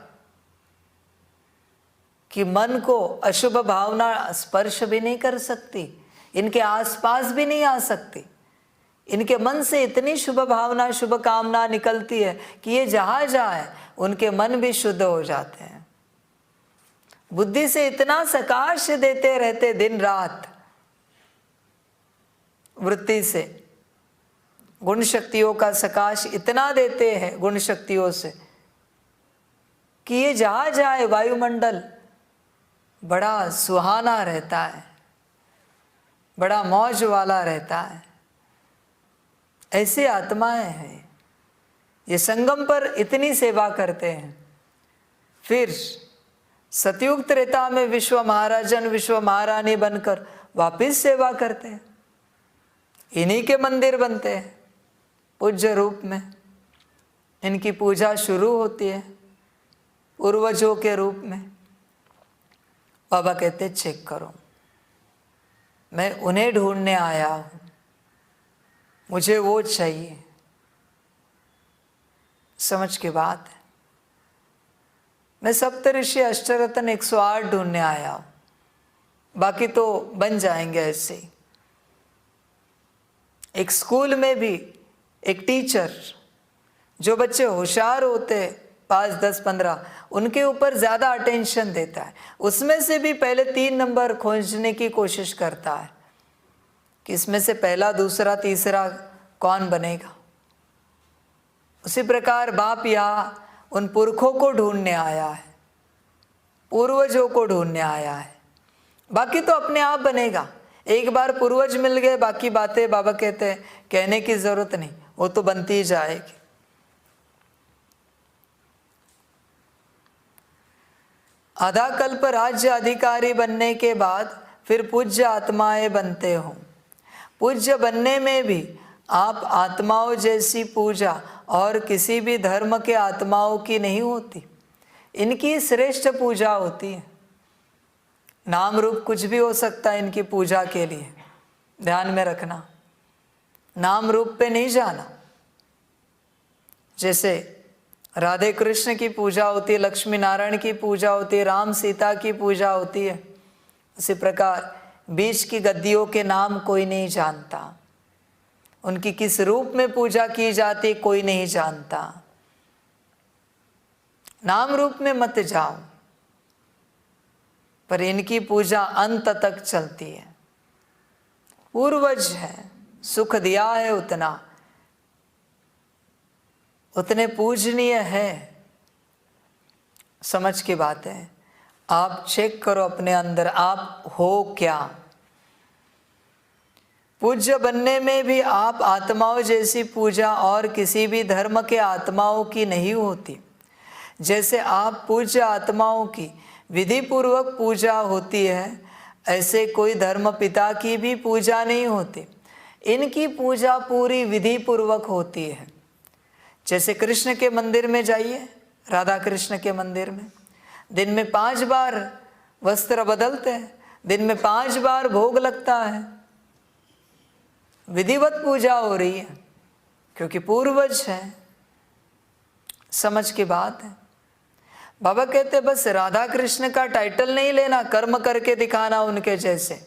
कि मन को अशुभ भावना स्पर्श भी नहीं कर सकती, इनके आसपास भी नहीं आ सकती। इनके मन से इतनी शुभ भावना, शुभ कामना निकलती है कि ये जहाँ जाए उनके मन भी शुद्ध हो जाते हैं। बुद्धि से इतना सकाश देते रहते दिन रात, वृत्ति से गुण शक्तियों का सकाश इतना देते हैं गुण शक्तियों से कि ये जहाँ जाए वायुमंडल बड़ा सुहाना रहता है, बड़ा मौज वाला रहता है। ऐसी आत्माएं हैं, ये संगम पर इतनी सेवा करते हैं। फिर सतयुग त्रेता में विश्व महाराजन, विश्व महारानी बनकर वापिस सेवा करते हैं। इन्हीं के मंदिर बनते हैं पूज्य रूप में, इनकी पूजा शुरू होती है पूर्वजों के रूप में। बाबा कहते चेक करो, मैं उन्हें ढूंढने आया हूं, मुझे वो चाहिए। समझ की बात है। मैं सप्तऋषि अष्टरत्न 108 ढूंढने आया हूं, बाकी तो बन जाएंगे ऐसे ही। एक स्कूल में भी एक टीचर, जो बच्चे होशियार होते 5, 10, 15, उनके ऊपर ज़्यादा अटेंशन देता है। उसमें से भी पहले 3 नंबर खोजने की कोशिश करता है कि इसमें से पहला, दूसरा, तीसरा कौन बनेगा। उसी प्रकार बाप यहाँ उन पुरखों को ढूंढने आया है, पूर्वजों को ढूंढने आया है। बाकी तो अपने आप बनेगा। एक बार पूर्वज मिल गए, बाकी बातें बाबा कहते हैं कहने की जरूरत नहीं, वो तो बनती ही जाएगी। आधा कल्प राज्य अधिकारी बनने के बाद फिर पूज्य आत्माएं बनते हो। पूज्य बनने में भी आप आत्माओं जैसी पूजा और किसी भी धर्म के आत्माओं की नहीं होती, इनकी श्रेष्ठ पूजा होती है। नाम रूप कुछ भी हो सकता है इनकी पूजा के लिए, ध्यान में रखना, नाम रूप पे नहीं जाना। जैसे राधे कृष्ण की पूजा होती है, लक्ष्मी नारायण की पूजा होती है, राम सीता की पूजा होती है, उसी प्रकार बीच की गद्दियों के नाम कोई नहीं जानता, उनकी किस रूप में पूजा की जाती कोई नहीं जानता। नाम रूप में मत जाओ, पर इनकी पूजा अंत तक चलती है। पूर्वज है, सुख दिया है उतने पूजनीय है। समझ की बात है। आप चेक करो अपने अंदर आप हो क्या। पूज्य बनने में भी आप आत्माओं जैसी पूजा और किसी भी धर्म के आत्माओं की नहीं होती। जैसे आप पूज्य आत्माओं की विधि पूर्वक पूजा होती है, ऐसे कोई धर्म पिता की भी पूजा नहीं होती। इनकी पूजा पूरी विधि पूर्वक होती है। जैसे कृष्ण के मंदिर में जाइए, राधा कृष्ण के मंदिर में दिन में 5 बार वस्त्र बदलते हैं, दिन में 5 बार भोग लगता है, विधिवत पूजा हो रही है, क्योंकि पूर्वज है। समझ की बात है। बाबा कहते बस राधा कृष्ण का टाइटल नहीं लेना, कर्म करके दिखाना उनके जैसे,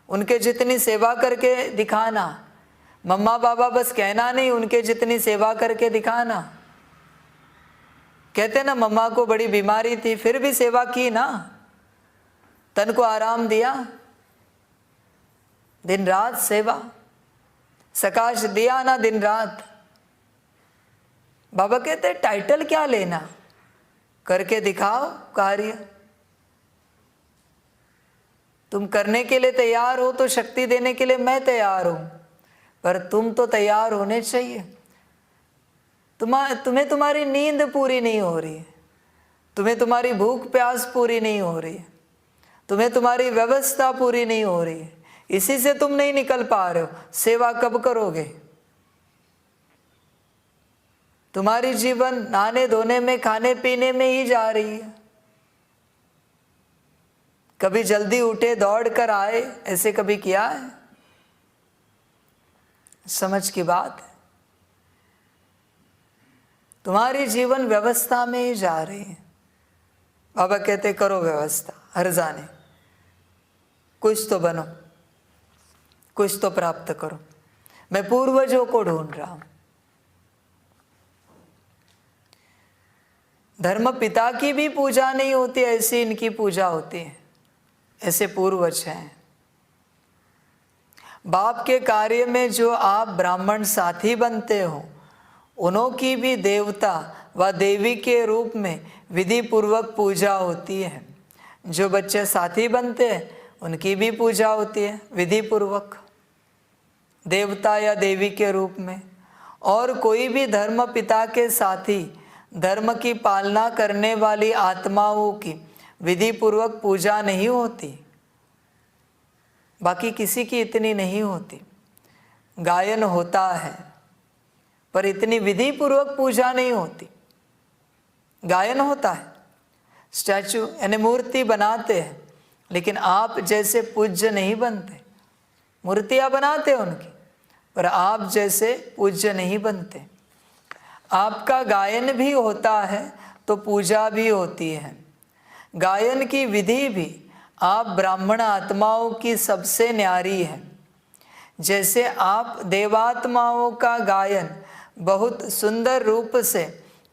उनके जितनी सेवा करके दिखाना। मम्मा बाबा बस कहना नहीं, उनके जितनी सेवा करके दिखाना। कहते ना मम्मा को बड़ी बीमारी थी फिर भी सेवा की ना, तन को आराम दिया, दिन रात सेवा, सकाश दिया ना दिन रात। बाबा कहते टाइटल क्या लेना, करके दिखाओ कार्य। तुम करने के लिए तैयार हो तो शक्ति देने के लिए मैं तैयार हूं, पर तुम तो तैयार होने चाहिए। तुम्हें तुम्हारी नींद पूरी नहीं हो रही है, तुम्हें तुम्हारी भूख प्यास पूरी नहीं हो रही है, तुम्हें तुम्हारी व्यवस्था पूरी नहीं हो रही है, इसी से तुम नहीं निकल पा रहे हो। सेवा कब करोगे? तुम्हारी जीवन नहाने धोने में, खाने पीने में ही जा रही है। कभी जल्दी उठे दौड़ कर आए, ऐसे कभी किया है? समझ की बात है। तुम्हारी जीवन व्यवस्था में ही जा रही है। बाबा कहते करो व्यवस्था, हर जाने कुछ तो बनो, कुछ तो प्राप्त करो। मैं पूर्वजों को ढूंढ रहा हूं। धर्म पिता की भी पूजा नहीं होती, ऐसी इनकी पूजा होती है। ऐसे पूर्वज हैं। बाप के कार्य में जो आप ब्राह्मण साथी बनते हो, उन्हों की भी देवता व देवी के रूप में विधि पूर्वक पूजा होती है। जो बच्चे साथी बनते हैं उनकी भी पूजा होती है विधि पूर्वक, देवता या देवी के रूप में। और कोई भी धर्म पिता के साथी, धर्म की पालना करने वाली आत्माओं की विधि पूर्वक पूजा नहीं होती। बाकी किसी की इतनी नहीं होती। गायन होता है पर इतनी विधि पूर्वक पूजा नहीं होती। गायन होता है, स्टैचू यानी मूर्ति बनाते हैं, लेकिन आप जैसे पूज्य नहीं बनते। मूर्तियां बनाते हैं उनकी, पर आप जैसे पूज्य नहीं बनते। आपका गायन भी होता है तो पूजा भी होती है। गायन की विधि भी आप ब्राह्मण आत्माओं की सबसे न्यारी है। जैसे आप देवात्माओं का गायन बहुत सुंदर रूप से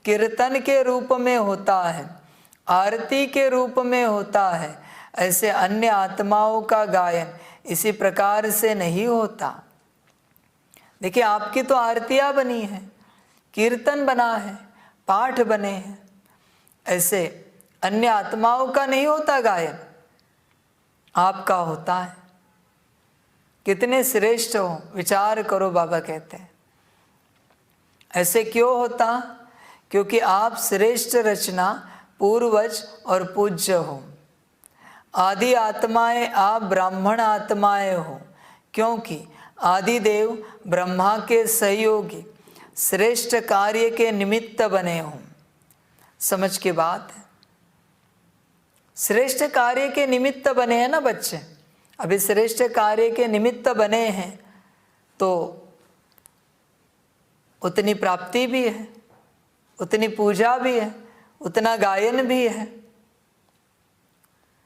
कीर्तन के रूप में होता है, आरती के रूप में होता है, ऐसे अन्य आत्माओं का गायन इसी प्रकार से नहीं होता। देखिए आपकी तो आरतियाँ बनी हैं, कीर्तन बना है, पाठ बने हैं, ऐसे अन्य आत्माओं का नहीं होता गायन, आपका होता है। कितने श्रेष्ठ हो, विचार करो। बाबा कहते हैं ऐसे क्यों होता? क्योंकि आप श्रेष्ठ रचना, पूर्वज और पूज्य हो। आदि आत्माएं आप ब्राह्मण आत्माएं हो, क्योंकि आदिदेव ब्रह्मा के सहयोगी श्रेष्ठ कार्य के निमित्त बने हो। समझ की बात है। श्रेष्ठ कार्य के निमित्त बने हैं ना बच्चे, अभी श्रेष्ठ कार्य के निमित्त बने हैं तो उतनी प्राप्ति भी है, उतनी पूजा भी है, उतना गायन भी है।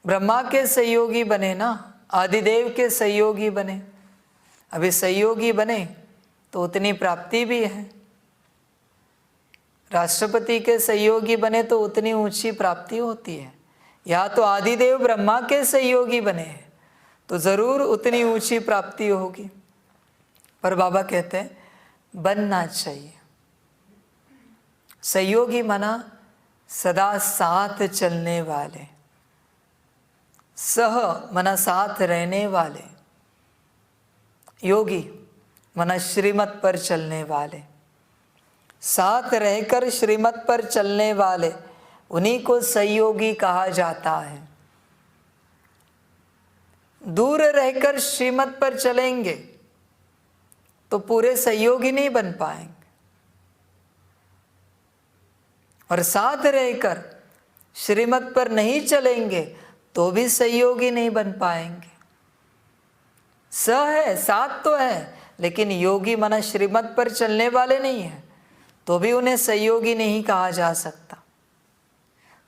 ब्रह्मा के सहयोगी बने ना, आदिदेव के सहयोगी बने, अभी सहयोगी बने तो उतनी प्राप्ति भी है। राष्ट्रपति के सहयोगी बने तो उतनी ऊंची प्राप्ति होती है। या तो आदिदेव ब्रह्मा के सहयोगी बने हैं तो जरूर उतनी ऊंची प्राप्ति होगी। पर बाबा कहते हैं बनना चाहिए। सहयोगी माना सदा साथ चलने वाले, सह माना साथ रहने वाले, योगी माना श्रीमत पर चलने वाले, साथ रहकर श्रीमत पर चलने वाले, उन्हीं को सहयोगी कहा जाता है। दूर रहकर श्रीमत पर चलेंगे तो पूरे सहयोगी नहीं बन पाएंगे, और साथ रहकर श्रीमत पर नहीं चलेंगे तो भी सहयोगी नहीं बन पाएंगे। स है, साथ तो है, लेकिन योगी माना श्रीमत पर चलने वाले नहीं है तो भी उन्हें सहयोगी नहीं कहा जा सकता।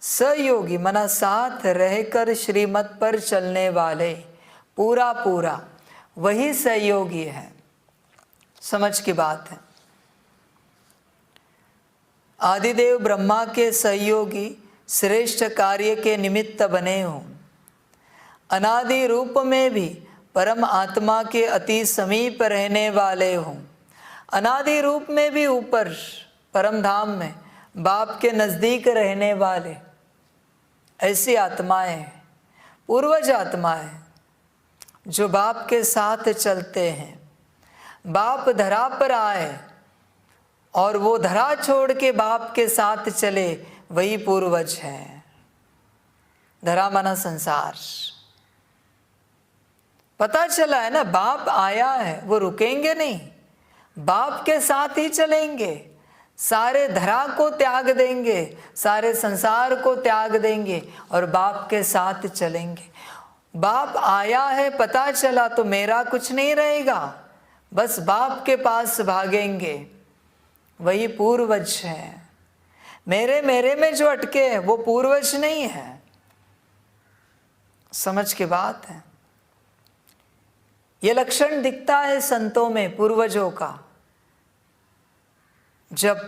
सहयोगी माना साथ रहकर श्रीमत पर चलने वाले, पूरा पूरा वही सहयोगी है। समझ की बात है। आदिदेव ब्रह्मा के सहयोगी श्रेष्ठ कार्य के निमित्त बने हों, अनादि रूप में भी परम आत्मा के अति समीप रहने वाले हों, अनादि रूप में भी ऊपर परम धाम में बाप के नज़दीक रहने वाले, ऐसी आत्माएं, पूर्वज आत्माएं जो बाप के साथ चलते हैं। बाप धरा पर आए और वो धरा छोड़ के बाप के साथ चले, वही पूर्वज है। धरा माना संसार। पता चला है ना, बाप आया है, वो रुकेंगे नहीं, बाप के साथ ही चलेंगे। सारे धरा को त्याग देंगे, सारे संसार को त्याग देंगे और बाप के साथ चलेंगे। बाप आया है पता चला तो मेरा कुछ नहीं रहेगा, बस बाप के पास भागेंगे, वही पूर्वज है। मेरे में जो अटके हैं वो पूर्वज नहीं है। समझ की बात है। ये लक्षण दिखता है संतों में पूर्वजों का। जब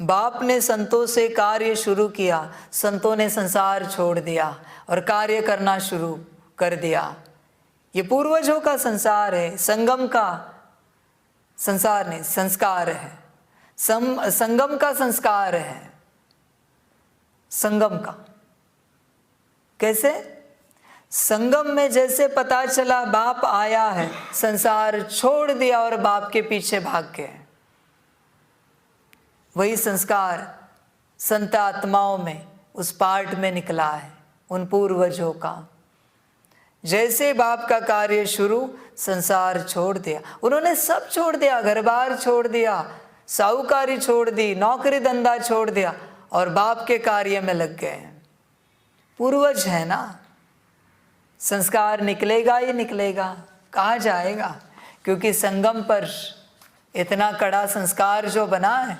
बाप ने संतों से कार्य शुरू किया, संतों ने संसार छोड़ दिया और कार्य करना शुरू कर दिया। ये पूर्वजों का संसार है, संगम का संसार नहीं, संस्कार है। संगम का संस्कार है। संगम का कैसे? संगम में जैसे पता चला बाप आया है, संसार छोड़ दिया और बाप के पीछे भाग गए। वही संस्कार संत आत्माओं में उस पार्ट में निकला है, उन पूर्वजों का। जैसे बाप का कार्य शुरू, संसार छोड़ दिया, उन्होंने सब छोड़ दिया, घर बार छोड़ दिया, साहूकारी छोड़ दी, नौकरी धंधा छोड़ दिया और बाप के कार्य में लग गए। पूर्वज है ना, संस्कार निकलेगा ही निकलेगा, कहाँ जाएगा? क्योंकि संगम पर इतना कड़ा संस्कार जो बना है,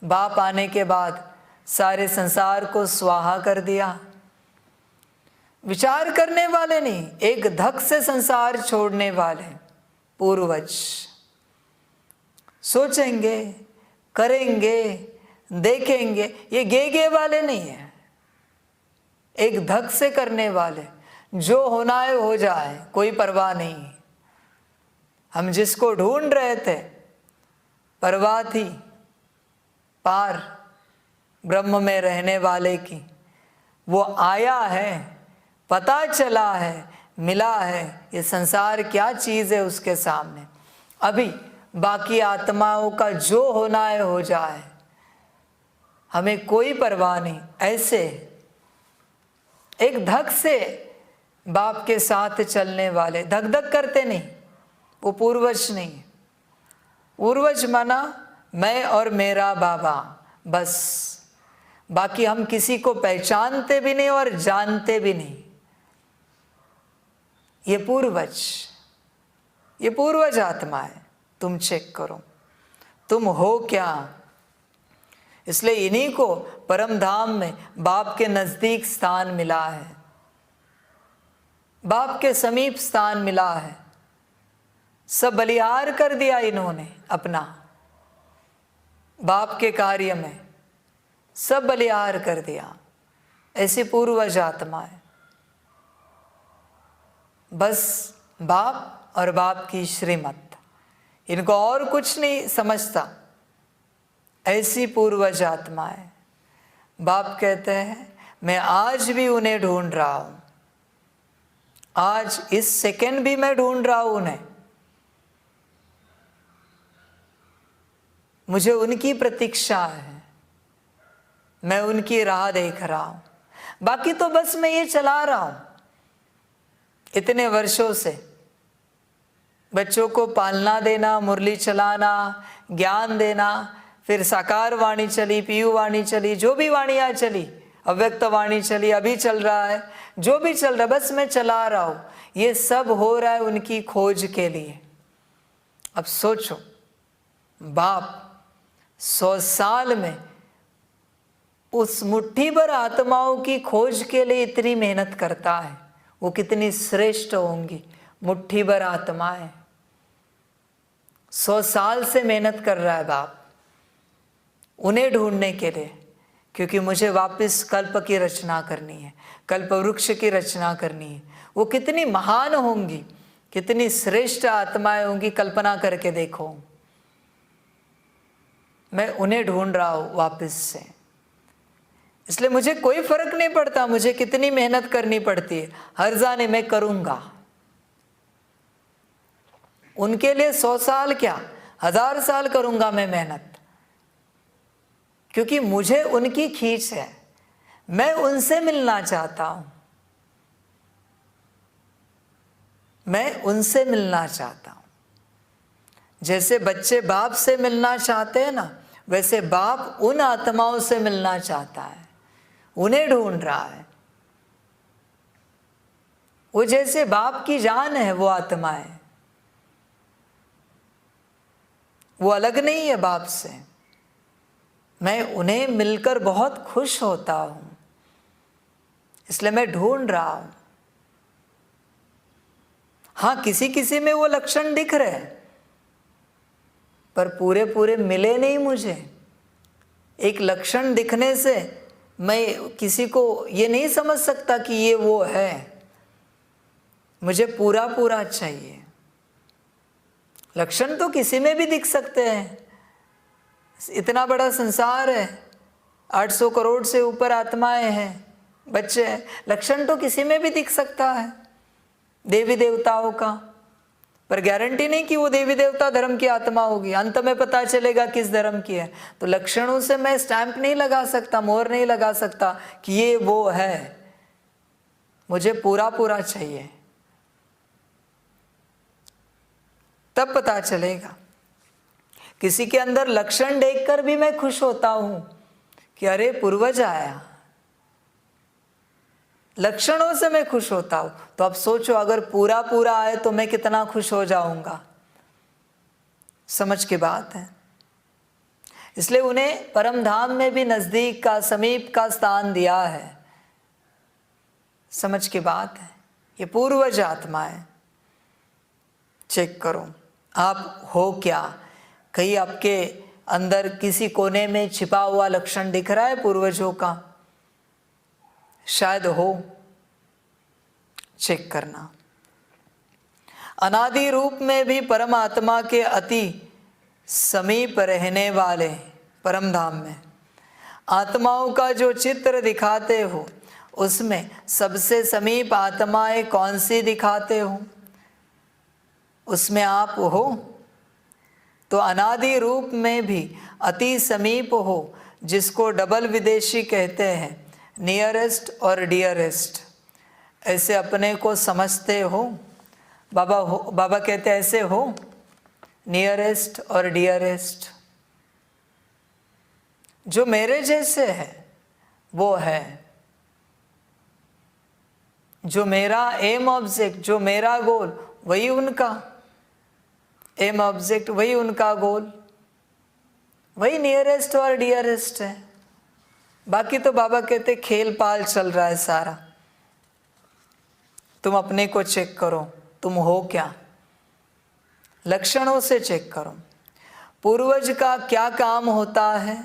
बाप आने के बाद सारे संसार को स्वाहा कर दिया। विचार करने वाले नहीं, एक धक से संसार छोड़ने वाले पूर्वज। सोचेंगे, करेंगे, देखेंगे, ये गे वाले नहीं है, एक धक से करने वाले। जो होना है हो जाए, कोई परवाह नहीं। हम जिसको ढूंढ रहे थे, परवाह थी पार ब्रह्म में रहने वाले की, वो आया है, पता चला है, मिला है। ये संसार क्या चीज़ है उसके सामने। अभी बाकी आत्माओं का जो होना है हो जाए, हमें कोई परवाह नहीं। ऐसे एक धक से बाप के साथ चलने वाले, धक धक करते नहीं, वो पूर्वज नहीं। पूर्वज माना मैं और मेरा बाबा, बस बाकी हम किसी को पहचानते भी नहीं और जानते भी नहीं। ये पूर्वज आत्मा है। तुम चेक करो तुम हो क्या। इसलिए इन्हीं को परम धाम में बाप के नजदीक स्थान मिला है, बाप के समीप स्थान मिला है। सब बलिहार कर दिया इन्होंने अपना, बाप के कार्य में सब बलिहार कर दिया। ऐसी पूर्वज आत्मा है। बस बाप और बाप की श्रीमत, इनको और कुछ नहीं समझता। ऐसी पूर्वज आत्मा है। बाप कहते हैं मैं आज भी उन्हें ढूंढ रहा हूं, आज इस सेकंड भी मैं ढूंढ रहा हूं उन्हें। मुझे उनकी प्रतीक्षा है, मैं उनकी राह देख रहा हूं। बाकी तो बस मैं ये चला रहा हूं इतने वर्षों से। बच्चों को पालना देना, मुरली चलाना, ज्ञान देना, फिर साकार वाणी चली, पीयू वाणी चली, जो भी वाणियाँ चली, अव्यक्त वाणी चली, अभी चल रहा है, जो भी चल रहा है बस मैं चला रहा हूँ। ये सब हो रहा है उनकी खोज के लिए। अब सोचो बाप 100 साल में उस मुट्ठी भर आत्माओं की खोज के लिए इतनी मेहनत करता है, वो कितनी श्रेष्ठ होंगी। मुट्ठी भर आत्माएं 100 साल से मेहनत कर रहा है बाप उन्हें ढूंढने के लिए, क्योंकि मुझे वापस कल्प की रचना करनी है, कल्प वृक्ष की रचना करनी है। वो कितनी महान होंगी, कितनी श्रेष्ठ आत्माएं होंगी, कल्पना करके देखो। मैं उन्हें ढूंढ रहा हूं वापस से। इसलिए मुझे कोई फर्क नहीं पड़ता मुझे कितनी मेहनत करनी पड़ती है, हर जाने मैं करूंगा। उनके लिए 100 साल क्या 1000 साल करूंगा मैं मेहनत, क्योंकि मुझे उनकी खींच है। मैं उनसे मिलना चाहता हूं, मैं उनसे मिलना चाहता हूं। जैसे बच्चे बाप से मिलना चाहते हैं ना, वैसे बाप उन आत्माओं से मिलना चाहता है, उन्हें ढूंढ रहा है। वो जैसे बाप की जान है, वो आत्मा है, वो अलग नहीं है बाप से। मैं उन्हें मिलकर बहुत खुश होता हूं, इसलिए मैं ढूंढ रहा हूं। हाँ, किसी किसी में वो लक्षण दिख रहे हैं, पर पूरे पूरे मिले नहीं मुझे। एक लक्षण दिखने से मैं किसी को ये नहीं समझ सकता कि ये वो है। मुझे पूरा पूरा चाहिए। लक्षण तो किसी में भी दिख सकते हैं, इतना बड़ा संसार है, 800 करोड़ से ऊपर आत्माएं हैं, बच्चे हैं, लक्षण तो किसी में भी दिख सकता है देवी देवताओं का। पर गारंटी नहीं कि वो देवी देवता धर्म की आत्मा होगी, अंत में पता चलेगा किस धर्म की है। तो लक्षणों से मैं स्टैंप नहीं लगा सकता, मोहर नहीं लगा सकता कि ये वो है। मुझे पूरा पूरा चाहिए, तब पता चलेगा। किसी के अंदर लक्षण देखकर भी मैं खुश होता हूं कि अरे पूर्वज आया, लक्षणों से मैं खुश होता हूं। तो अब सोचो अगर पूरा पूरा आए तो मैं कितना खुश हो जाऊंगा। समझ की बात है। इसलिए उन्हें परम धाम में भी नजदीक का, समीप का स्थान दिया है। समझ की बात है। ये पूर्वज आत्मा है। चेक करो आप हो क्या। कहीं आपके अंदर किसी कोने में छिपा हुआ लक्षण दिख रहा है पूर्वजों का? शायद हो, चेक करना। अनादि रूप में भी परमात्मा के अति समीप रहने वाले परम धाम में आत्माओं का जो चित्र दिखाते हो, उसमें सबसे समीप आत्माएं कौन सी दिखाते हो? उसमें आप हो। तो अनादि रूप में भी अति समीप हो, जिसको डबल विदेशी कहते हैं, नियरेस्ट और डियरेस्ट। ऐसे अपने को समझते हो? बाबा कहते हैं ऐसे हो, नियरेस्ट और डियरेस्ट। जो मेरे जैसे है, वो है। जो मेरा एम ऑब्जेक्ट, जो मेरा गोल, वही उनका एम ऑब्जेक्ट, वही उनका गोल, वही नियरेस्ट और डियरेस्ट है। बाकी तो बाबा कहते खेल पाल चल रहा है सारा। तुम अपने को चेक करो, तुम हो क्या, लक्षणों से चेक करो। पूर्वज का क्या काम होता है?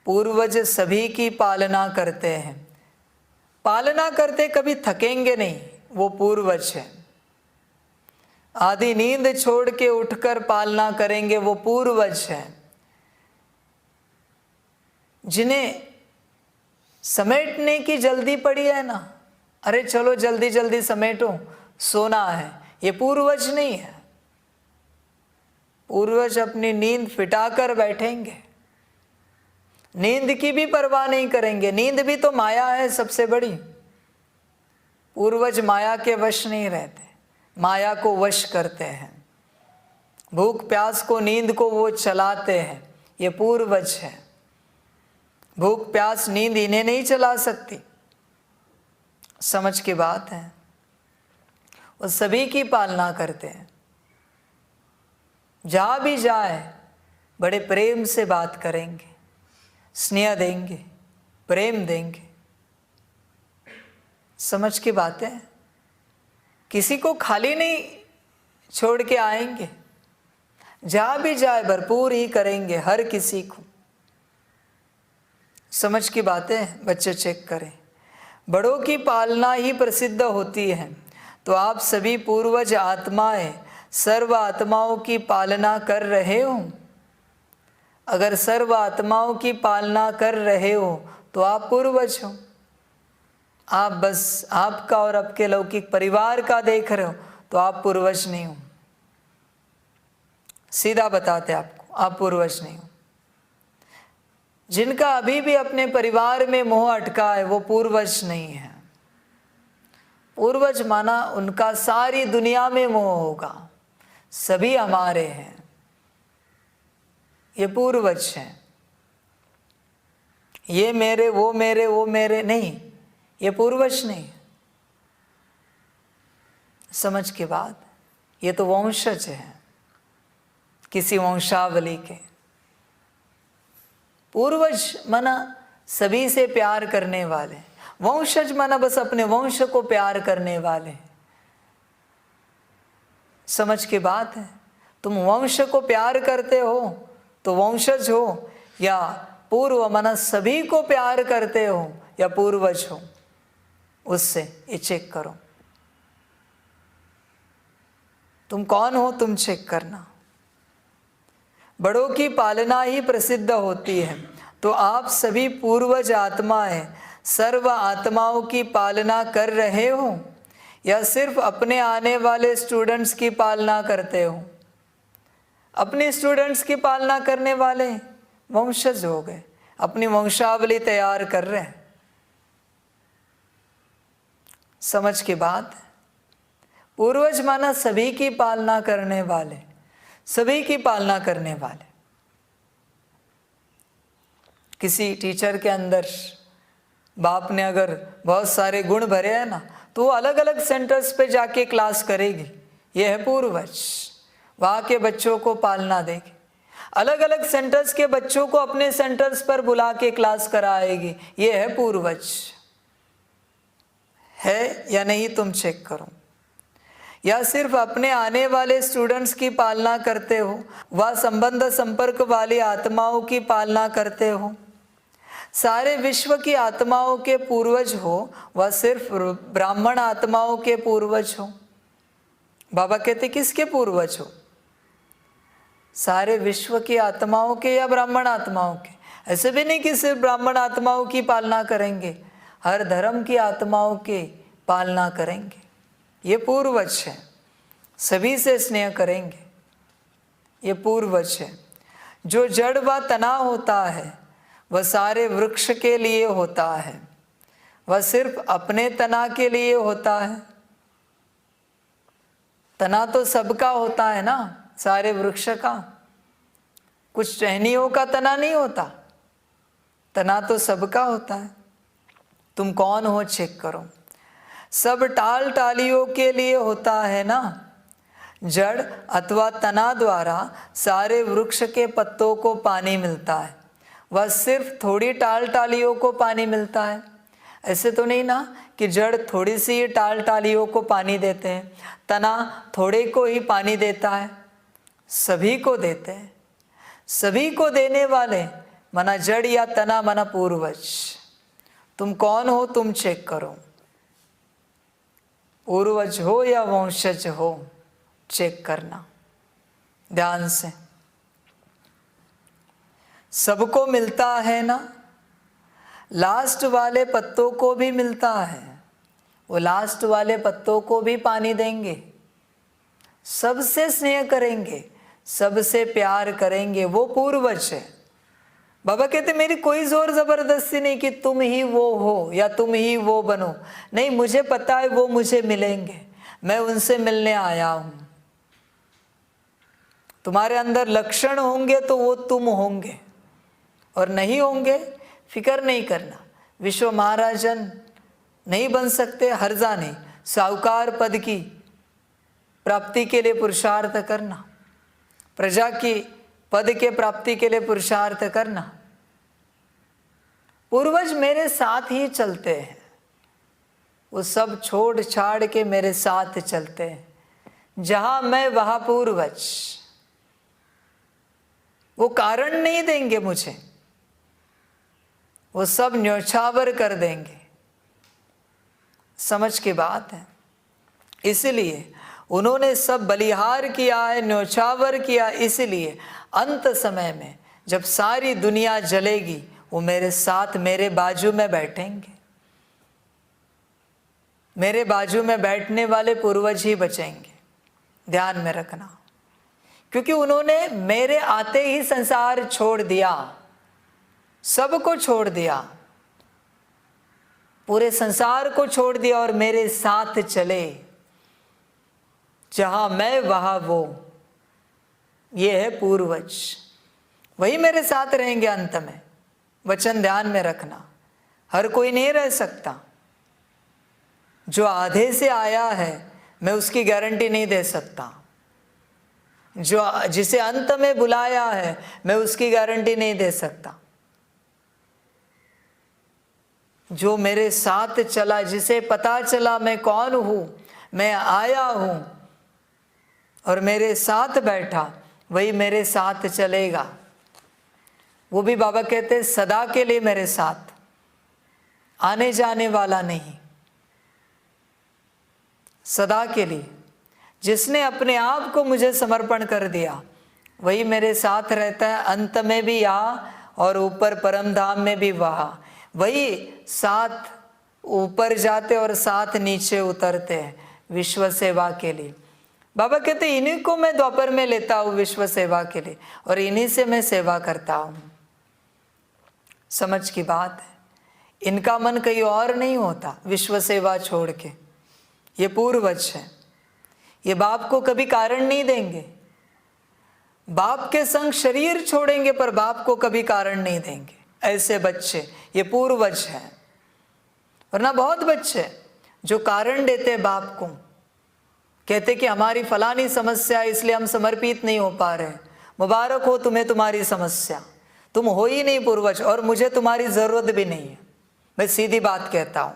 पूर्वज सभी की पालना करते हैं। पालना करते कभी थकेंगे नहीं, वो पूर्वज है। आधी नींद छोड़ के उठकर पालना करेंगे, वो पूर्वज है। जिन्हें समेटने की जल्दी पड़ी है ना, अरे चलो जल्दी जल्दी समेटो, सोना है, ये पूर्वज नहीं है। पूर्वज अपनी नींद फिटाकर बैठेंगे, नींद की भी परवाह नहीं करेंगे। नींद भी तो माया है सबसे बड़ी। पूर्वज माया के वश नहीं रहते, माया को वश करते हैं। भूख प्यास को, नींद को वो चलाते हैं, ये पूर्वज है। भूख प्यास नींद इन्हें नहीं चला सकती। समझ की बात है। वो सभी की पालना करते हैं। जहाँ भी जाए बड़े प्रेम से बात करेंगे, स्नेह देंगे, प्रेम देंगे। समझ की बात है। किसी को खाली नहीं छोड़ के आएंगे, जहाँ भी जाए भरपूर ही करेंगे हर किसी को। समझ की बातें बच्चे चेक करें। बड़ों की पालना ही प्रसिद्ध होती है। तो आप सभी पूर्वज आत्माएं सर्व आत्माओं की पालना कर रहे हो। अगर सर्व आत्माओं की पालना कर रहे हो तो आप पूर्वज हो। आप बस आपका और आपके लौकिक परिवार का देख रहे हो तो आप पूर्वज नहीं हो। सीधा बताते आपको, आप पूर्वज नहीं हो। जिनका अभी भी अपने परिवार में मोह अटका है वो पूर्वज नहीं है। पूर्वज माना उनका सारी दुनिया में मोह होगा, सभी हमारे हैं, ये पूर्वज हैं। ये मेरे, वो मेरे, वो मेरे नहीं, ये पूर्वज नहीं। समझ के बाद ये तो वंशज है, किसी वंशावली के। पूर्वज माना सभी से प्यार करने वाले, वंशज माना बस अपने वंश को प्यार करने वाले। समझ के बात है। तुम वंश को प्यार करते हो तो वंशज हो, या पूर्व माना सभी को प्यार करते हो या पूर्वज हो, उससे ये चेक करो। तुम कौन हो, तुम चेक करना। बड़ों की पालना ही प्रसिद्ध होती है। तो आप सभी पूर्वज आत्माएं सर्व आत्माओं की पालना कर रहे हो या सिर्फ अपने आने वाले स्टूडेंट्स की पालना करते हो? अपने स्टूडेंट्स की पालना करने वाले वंशज हो गए, अपनी वंशावली तैयार कर रहे हैं। समझ की बात। पूर्वज माना सभी की पालना करने वाले, सभी की पालना करने वाले। किसी टीचर के अंदर बाप ने अगर बहुत सारे गुण भरे हैं ना, तो वो अलग अलग सेंटर्स पे जाके क्लास करेगी, ये है पूर्वज। वहाँ के बच्चों को पालना देगी। अलग अलग सेंटर्स के बच्चों को अपने सेंटर्स पर बुला के क्लास कराएगी, ये है पूर्वज। है या नहीं, तुम चेक करो। या सिर्फ अपने आने वाले स्टूडेंट्स की पालना करते हो, वह संबंध संपर्क वाली आत्माओं की पालना करते हो। सारे विश्व की आत्माओं के पूर्वज हो, वह सिर्फ ब्राह्मण आत्माओं के पूर्वज हो। बाबा कहते किसके पूर्वज हो? सारे विश्व की आत्माओं के या ब्राह्मण आत्माओं के? ऐसे भी नहीं कि सिर्फ ब्राह्मण आत्माओं की पालना करेंगे, हर धर्म की आत्माओं की पालना करेंगे, ये पूर्वज है। सभी से स्नेह करेंगे, ये पूर्वज है। जो जड़ व तना होता है वह सारे वृक्ष के लिए होता है, वह सिर्फ अपने तना के लिए होता है। तना तो सबका होता है ना, सारे वृक्ष का, कुछ टहनियों का तना नहीं होता। तना तो सबका होता है। तुम कौन हो चेक करो। सब टाल टालियों के लिए होता है ना, जड़ अथवा तना द्वारा सारे वृक्ष के पत्तों को पानी मिलता है, वह सिर्फ थोड़ी टाल टालियों को पानी मिलता है। ऐसे तो नहीं ना कि जड़ थोड़ी सी टाल टालियों को पानी देते हैं, तना थोड़े को ही पानी देता है, सभी को देते हैं। सभी को देने वाले मना जड़ या तना मना पूर्वज। तुम कौन हो तुम चेक करो, पूर्वज हो या वंशज हो, चेक करना ध्यान से। सबको मिलता है ना, लास्ट वाले पत्तों को भी मिलता है, वो लास्ट वाले पत्तों को भी पानी देंगे, सबसे स्नेह करेंगे, सबसे प्यार करेंगे, वो पूर्वज है। बाबा कहते मेरी कोई जोर जबरदस्ती नहीं कि तुम ही वो हो या तुम ही वो बनो, नहीं, मुझे पता है वो मुझे मिलेंगे, मैं उनसे मिलने आया हूं। तुम्हारे अंदर लक्षण होंगे तो वो तुम होंगे, और नहीं होंगे फिक्र नहीं करना। विश्व महाराजन नहीं बन सकते, हर्जा नहीं, साहूकार पद की प्राप्ति के लिए पुरुषार्थ करना, प्रजा की पद के प्राप्ति के लिए पुरुषार्थ करना। पूर्वज मेरे साथ ही चलते हैं, वो सब छोड़ छाड़ के मेरे साथ चलते हैं, जहां मैं वहां पूर्वज। वो कारण नहीं देंगे मुझे, वो सब न्योछावर कर देंगे। समझ की बात है। इसलिए उन्होंने सब बलिहार किया है, न्योछावर किया, इसलिए अंत समय में जब सारी दुनिया जलेगी वो मेरे साथ मेरे बाजू में बैठेंगे। मेरे बाजू में बैठने वाले पूर्वज ही बचेंगे, ध्यान में रखना। क्योंकि उन्होंने मेरे आते ही संसार छोड़ दिया, सबको छोड़ दिया, पूरे संसार को छोड़ दिया और मेरे साथ चले। जहां मैं वहां वो, ये है पूर्वज, वही मेरे साथ रहेंगे अंत में। वचन ध्यान में रखना, हर कोई नहीं रह सकता। जो आधे से आया है मैं उसकी गारंटी नहीं दे सकता, जो जिसे अंत में बुलाया है मैं उसकी गारंटी नहीं दे सकता। जो मेरे साथ चला, जिसे पता चला मैं कौन हूं, मैं आया हूं और मेरे साथ बैठा, वही मेरे साथ चलेगा। वो भी बाबा कहते हैं सदा के लिए मेरे साथ, आने जाने वाला नहीं, सदा के लिए। जिसने अपने आप को मुझे समर्पण कर दिया वही मेरे साथ रहता है, अंत में भी यहाँ और ऊपर परम धाम में भी वहाँ। वही साथ ऊपर जाते और साथ नीचे उतरते हैं विश्व सेवा के लिए। बाबा कहते इन्हीं को मैं द्वापर में लेता हूँ विश्व सेवा के लिए, और इन्हीं से मैं सेवा करता हूँ। समझ की बात है। इनका मन कहीं और नहीं होता विश्व सेवा छोड़ के। ये पूर्वज है, ये बाप को कभी कारण नहीं देंगे। बाप के संग शरीर छोड़ेंगे पर बाप को कभी कारण नहीं देंगे। ऐसे बच्चे ये पूर्वज हैं। वरना बहुत बच्चे जो कारण देते बाप को, कहते कि हमारी फलानी समस्या इसलिए हम समर्पित नहीं हो पा रहे। मुबारक हो तुम्हें तुम्हारी समस्या, तुम हो ही नहीं पूर्वज, और मुझे तुम्हारी जरूरत भी नहीं है। मैं सीधी बात कहता हूं,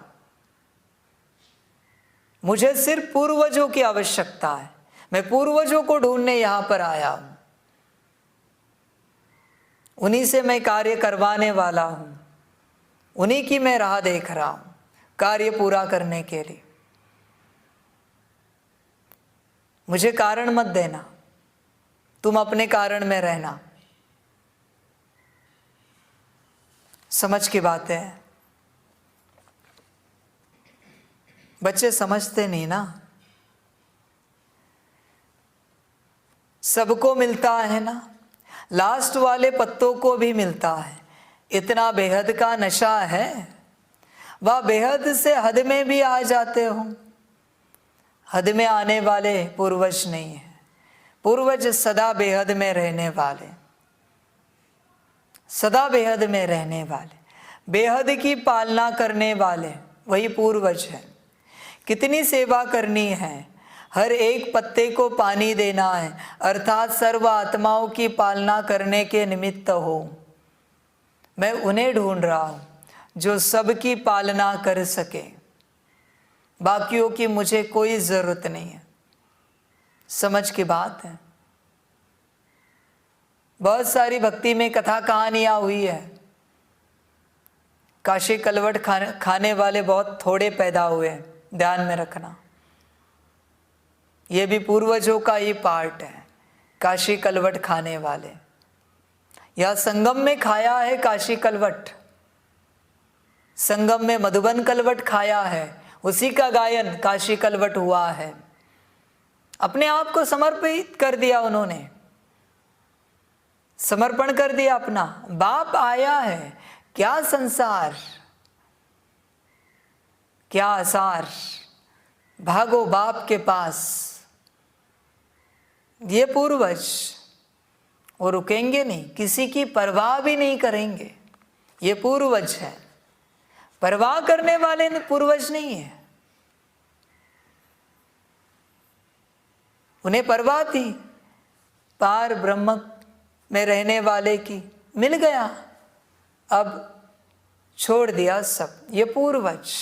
मुझे सिर्फ पूर्वजों की आवश्यकता है। मैं पूर्वजों को ढूंढने यहां पर आया हूं, उन्हीं से मैं कार्य करवाने वाला हूं, उन्हीं की मैं राह देख रहा हूं कार्य पूरा करने के लिए। मुझे कारण मत देना, तुम अपने कारण में रहना। समझ की बात है। बच्चे समझते नहीं ना। सबको मिलता है ना, लास्ट वाले पत्तों को भी मिलता है। इतना बेहद का नशा है, वह बेहद से हद में भी आ जाते हो। हद में आने वाले पूर्वज नहीं है। पूर्वज सदा बेहद में रहने वाले, सदा बेहद में रहने वाले। बेहद की पालना करने वाले वही पूर्वज है। कितनी सेवा करनी है, हर एक पत्ते को पानी देना है, अर्थात सर्व आत्माओं की पालना करने के निमित्त हो। मैं उन्हें ढूंढ रहा हूँ जो सबकी पालना कर सके, बाकियों की मुझे कोई ज़रूरत नहीं है। समझ की बात है। बहुत सारी भक्ति में कथा कहानियाँ हुई है। काशी कलवट खाने वाले बहुत थोड़े पैदा हुए हैं, ध्यान में रखना। ये भी पूर्वजों का ही पार्ट है, काशी कलवट खाने वाले। यह संगम में खाया है काशी कलवट, संगम में मधुबन कलवट खाया है, उसी का गायन काशी कलवट हुआ है। अपने आप को समर्पित कर दिया उन्होंने, समर्पण कर दिया अपना। बाप आया है, क्या संसार, क्या आसार, भागो बाप के पास। ये पूर्वज वो रुकेंगे नहीं, किसी की परवाह भी नहीं करेंगे। ये पूर्वज है, परवाह करने वाले पूर्वज नहीं है। उन्हें परवाह थी पार ब्रह्म में रहने वाले की, मिल गया, अब छोड़ दिया सब। ये पूर्वज,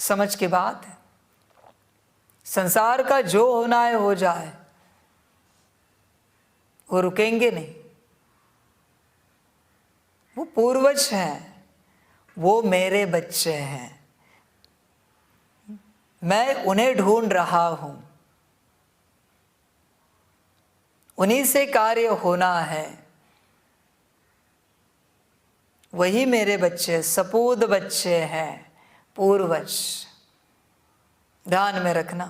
समझ की बात है। संसार का जो होना है हो जाए, वो रुकेंगे नहीं। वो पूर्वज हैं, वो मेरे बच्चे हैं, मैं उन्हें ढूंढ रहा हूं, उन्हीं से कार्य होना है। वही मेरे बच्चे, सपूत बच्चे हैं, पूर्वज। ध्यान में रखना।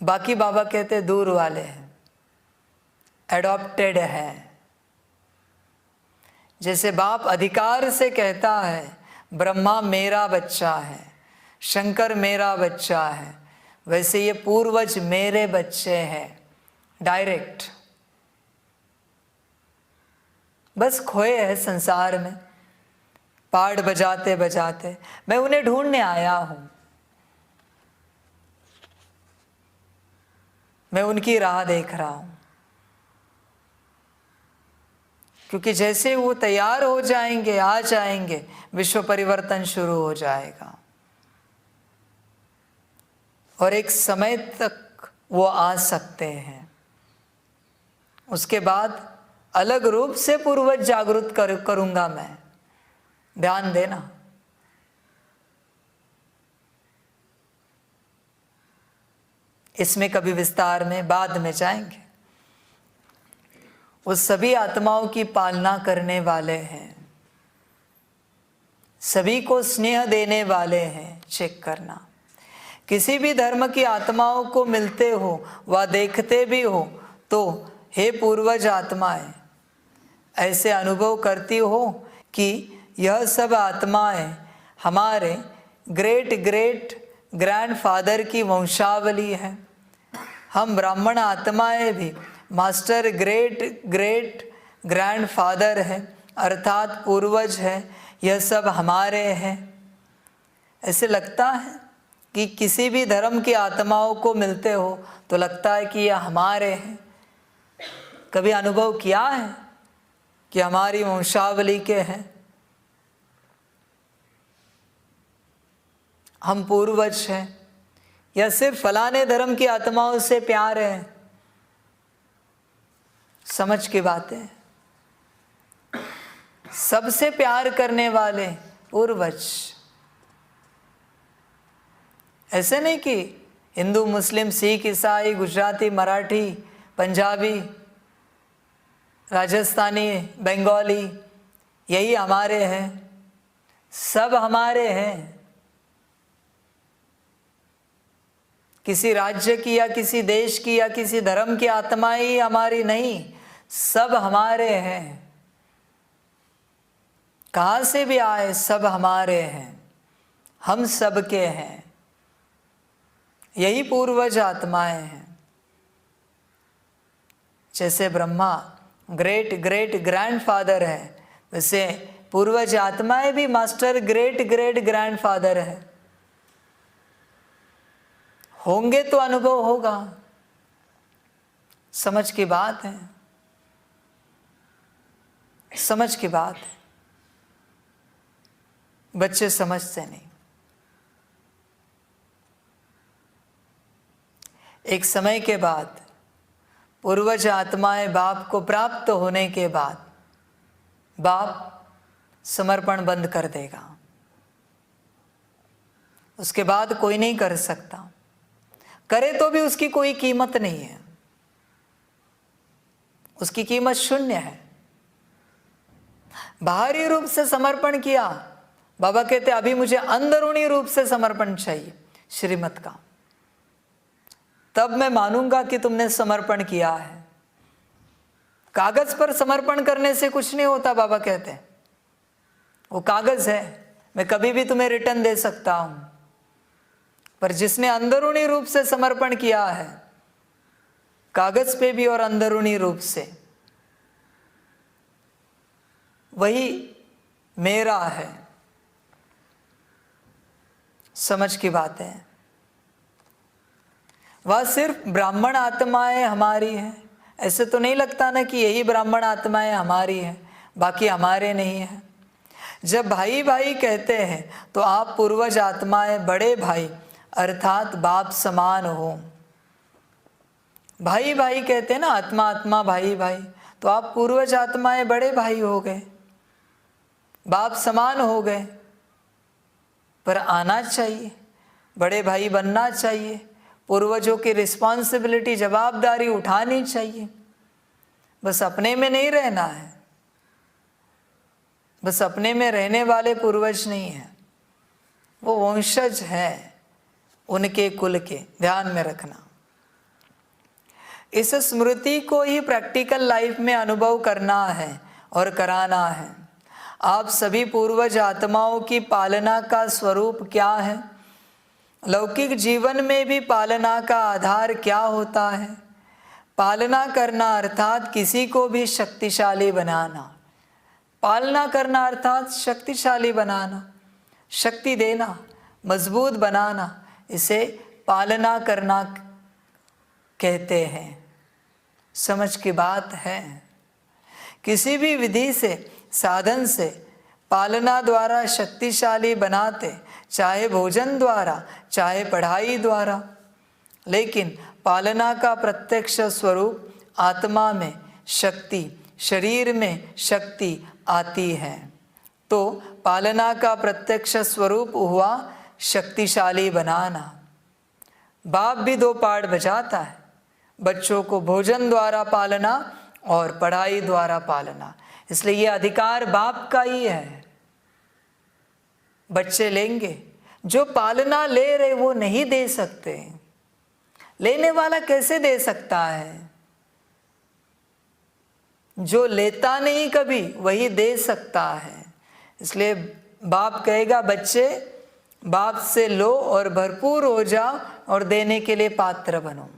बाकी बाबा कहते दूर वाले हैं, एडॉप्टेड है। जैसे बाप अधिकार से कहता है ब्रह्मा मेरा बच्चा है, शंकर मेरा बच्चा है, वैसे ये पूर्वज मेरे बच्चे हैं, डायरेक्ट। बस खोए हैं संसार में, पाठ बजाते बजाते। मैं उन्हें ढूंढने आया हूं, मैं उनकी राह देख रहा हूं। क्योंकि जैसे वो तैयार हो जाएंगे, आ जाएंगे, विश्व परिवर्तन शुरू हो जाएगा। और एक समय तक वो आ सकते हैं, उसके बाद अलग रूप से पूर्वज जागृत करूंगा मैं। ध्यान देना। इसमें कभी विस्तार में बाद में जाएंगे। वो सभी आत्माओं की पालना करने वाले हैं, सभी को स्नेह देने वाले हैं। चेक करना, किसी भी धर्म की आत्माओं को मिलते हो व देखते भी हो तो हे पूर्वज आत्माएं, ऐसे अनुभव करती हो कि यह सब आत्माएं हमारे ग्रेट ग्रेट ग्रैंडफादर की वंशावली है। हम ब्राह्मण आत्माएं भी मास्टर ग्रेट ग्रेट ग्रैंडफादर है, अर्थात पूर्वज है। यह सब हमारे हैं। ऐसे लगता है कि किसी भी धर्म की आत्माओं को मिलते हो तो लगता है कि यह हमारे हैं। कभी अनुभव किया है कि हमारी वंशावली के हैं, हम पूर्वज हैं, या सिर्फ फलाने धर्म की आत्माओं से प्यार है? समझ की बातें। सबसे प्यार करने वाले पूर्वज। ऐसे नहीं कि हिंदू मुस्लिम सिख ईसाई गुजराती मराठी पंजाबी राजस्थानी बंगाली यही हमारे हैं। सब हमारे हैं। किसी राज्य की या किसी देश की या किसी धर्म की आत्माएं ही हमारी नहीं, सब हमारे हैं। कहाँ से भी आए सब हमारे हैं, हम सबके हैं। यही पूर्वज आत्माएं हैं। जैसे ब्रह्मा ग्रेट ग्रेट ग्रैंडफादर है, वैसे पूर्वज आत्माएं भी मास्टर ग्रेट ग्रेट ग्रैंडफादर है। होंगे तो अनुभव होगा। समझ की बात है, समझ की बात है। बच्चे समझते नहीं। एक समय के बाद पूर्वज आत्माएं बाप को प्राप्त होने के बाद बाप समर्पण बंद कर देगा। उसके बाद कोई नहीं कर सकता, करे तो भी उसकी कोई कीमत नहीं है, उसकी कीमत शून्य है। बाहरी रूप से समर्पण किया, बाबा कहते अभी मुझे अंदरूनी रूप से समर्पण चाहिए श्रीमत का, तब मैं मानूंगा कि तुमने समर्पण किया है। कागज पर समर्पण करने से कुछ नहीं होता, बाबा कहते हैं वो कागज है, मैं कभी भी तुम्हें रिटर्न दे सकता हूं, पर जिसने अंदरूनी रूप से समर्पण किया है, कागज पे भी और अंदरूनी रूप से, वही मेरा है। समझ की बात है। वह सिर्फ ब्राह्मण आत्माएं हमारी है, ऐसे तो नहीं लगता ना कि यही ब्राह्मण आत्माएं हमारी है, बाकी हमारे नहीं है। जब भाई भाई कहते हैं तो आप पूर्वज आत्माएं बड़े भाई अर्थात बाप समान हो। भाई भाई कहते हैं ना, आत्मा आत्मा भाई भाई, तो आप पूर्वज आत्माएं बड़े भाई हो गए, बाप समान हो गए। पर आना चाहिए, बड़े भाई बनना चाहिए, पूर्वजों की रिस्पॉन्सिबिलिटी जवाबदारी उठानी चाहिए। बस अपने में नहीं रहना है, बस अपने में रहने वाले पूर्वज नहीं है, वो वंशज है उनके कुल के, ध्यान में रखना। इस स्मृति को ही प्रैक्टिकल लाइफ में अनुभव करना है और कराना है। आप सभी पूर्वज आत्माओं की पालना का स्वरूप क्या है, लौकिक जीवन में भी पालना का आधार क्या होता है। पालना करना अर्थात किसी को भी शक्तिशाली बनाना, पालना करना अर्थात शक्तिशाली बनाना, शक्ति देना, मजबूत बनाना, इसे पालना करना कहते हैं। समझ की बात है। किसी भी विधि से, साधन से पालना द्वारा शक्तिशाली बनाते, चाहे भोजन द्वारा चाहे पढ़ाई द्वारा, लेकिन पालना का प्रत्यक्ष स्वरूप आत्मा में शक्ति, शरीर में शक्ति आती है। तो पालना का प्रत्यक्ष स्वरूप हुआ शक्तिशाली बनाना। बाप भी दो पार्ट बजाता है, बच्चों को भोजन द्वारा पालना और पढ़ाई द्वारा पालना। इसलिए ये अधिकार बाप का ही है। बच्चे लेंगे, जो पालना ले रहे वो नहीं दे सकते। लेने वाला कैसे दे सकता है? जो लेता नहीं कभी वही दे सकता है। इसलिए बाप कहेगा बच्चे बाप से लो और भरपूर हो जाओ और देने के लिए पात्र बनो।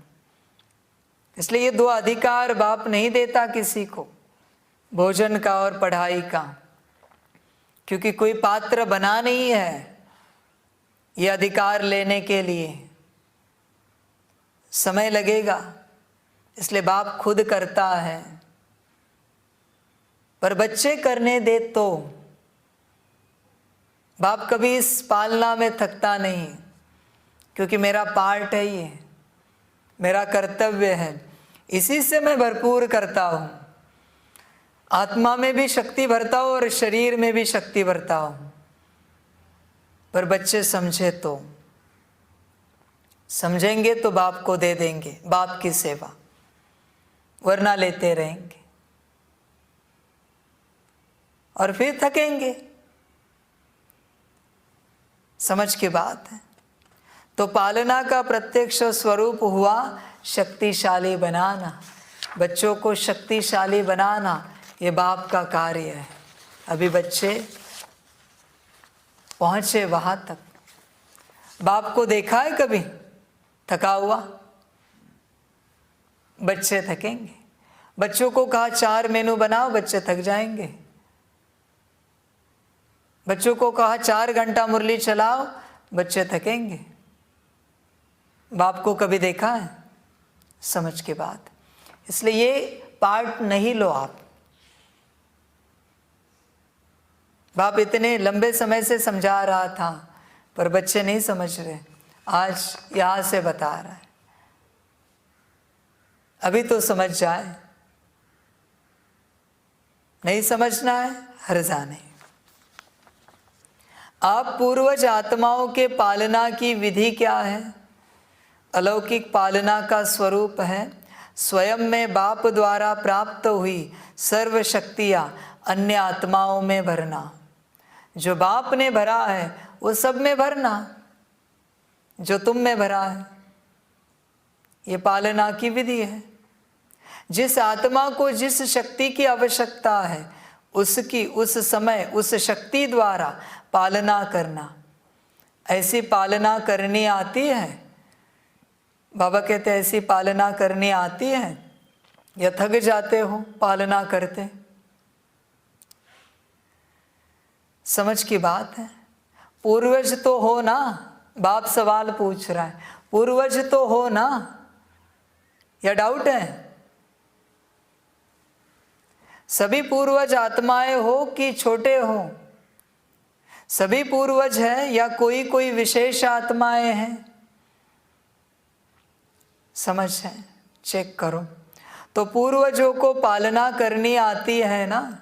इसलिए ये दो अधिकार बाप नहीं देता किसी को, भोजन का और पढ़ाई का, क्योंकि कोई पात्र बना नहीं है ये अधिकार लेने के लिए। समय लगेगा, इसलिए बाप खुद करता है। पर बच्चे करने दे तो बाप कभी इस पालना में थकता नहीं, क्योंकि मेरा पार्ट है, ये मेरा कर्तव्य है, इसी से मैं भरपूर करता हूँ। आत्मा में भी शक्ति भरता हूँ और शरीर में भी शक्ति भरता हूँ। पर बच्चे समझे तो, समझेंगे तो बाप को दे देंगे, बाप की सेवा, वरना लेते रहेंगे और फिर थकेंगे। समझ की बात है। तो पालना का प्रत्यक्ष स्वरूप हुआ शक्तिशाली बनाना, बच्चों को शक्तिशाली बनाना, ये बाप का कार्य है। अभी बच्चे पहुंचे वहां तक। बाप को देखा है कभी थका हुआ? बच्चे थकेंगे। बच्चों को कहा 4 मेनू बनाओ, बच्चे थक जाएंगे। बच्चों को कहा 4 घंटा मुरली चलाओ, बच्चे थकेंगे। बाप को कभी देखा है? समझ के बात। इसलिए ये पार्ट नहीं लो आप। बाप इतने लंबे समय से समझा रहा था पर बच्चे नहीं समझ रहे, आज यहां से बता रहा है। अभी तो समझ जाए, नहीं समझना है हर्जा नहीं। आप पूर्वज आत्माओं के पालना की विधि क्या है? अलौकिक पालना का स्वरूप है स्वयं में बाप द्वारा प्राप्त हुई सर्व शक्तियां अन्य आत्माओं में भरना। जो बाप ने भरा है वो सब में भरना, जो तुम में भरा है। ये पालना की विधि है। जिस आत्मा को जिस शक्ति की आवश्यकता है उसकी उस समय उस शक्ति द्वारा पालना करना। ऐसी पालना करनी आती है? बाबा कहते हैं ऐसी पालना करनी आती है या थक जाते हो पालना करते? समझ की बात है। पूर्वज तो हो ना, बाप सवाल पूछ रहा है, पूर्वज तो हो ना, या डाउट है? सभी पूर्वज आत्माएं हो कि छोटे हो? सभी पूर्वज हैं या कोई कोई विशेष आत्माएं हैं? समझ है? चेक करो। तो पूर्वजों को पालना करनी आती है ना?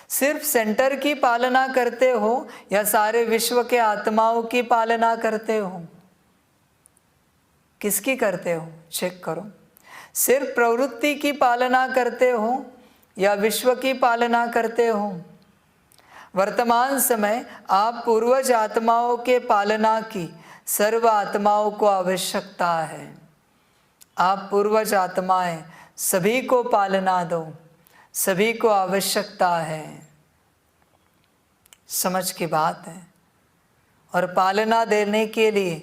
सिर्फ सेंटर की पालना करते हो या सारे विश्व के आत्माओं की पालना करते हो? किसकी करते हो? चेक करो। सिर्फ प्रवृत्ति की पालना करते हो या विश्व की पालना करते हो? वर्तमान समय आप पूर्वज आत्माओं के पालना की सर्व आत्माओं को आवश्यकता है। आप पूर्वज आत्माएं सभी को पालना दो, सभी को आवश्यकता है। समझ की बात है। और पालना देने के लिए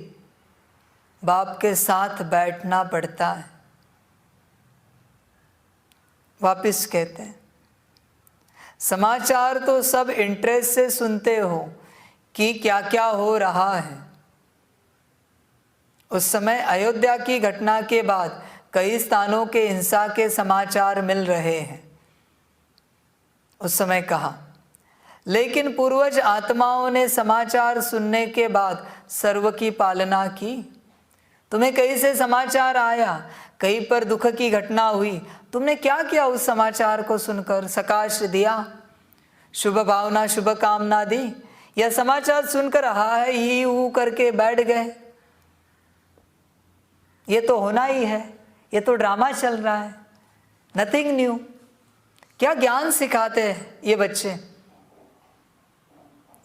बाप के साथ बैठना पड़ता है। वापिस कहते हैं, समाचार तो सब इंटरेस्ट से सुनते हो कि क्या क्या हो रहा है। उस समय अयोध्या की घटना के बाद कई स्थानों के हिंसा के समाचार मिल रहे हैं। उस समय कहा, लेकिन पूर्वज आत्माओं ने समाचार सुनने के बाद सर्व की पालना की। तुम्हें कहीं से समाचार आया, कहीं पर दुख की घटना हुई, तुमने क्या किया? उस समाचार को सुनकर सकाश दिया, शुभ भावना शुभ कामना दी, या समाचार सुनकर हा है ही हू करके बैठ गए? ये तो होना ही है, ये तो ड्रामा चल रहा है, नथिंग न्यू। क्या ज्ञान सिखाते हैं ये बच्चे?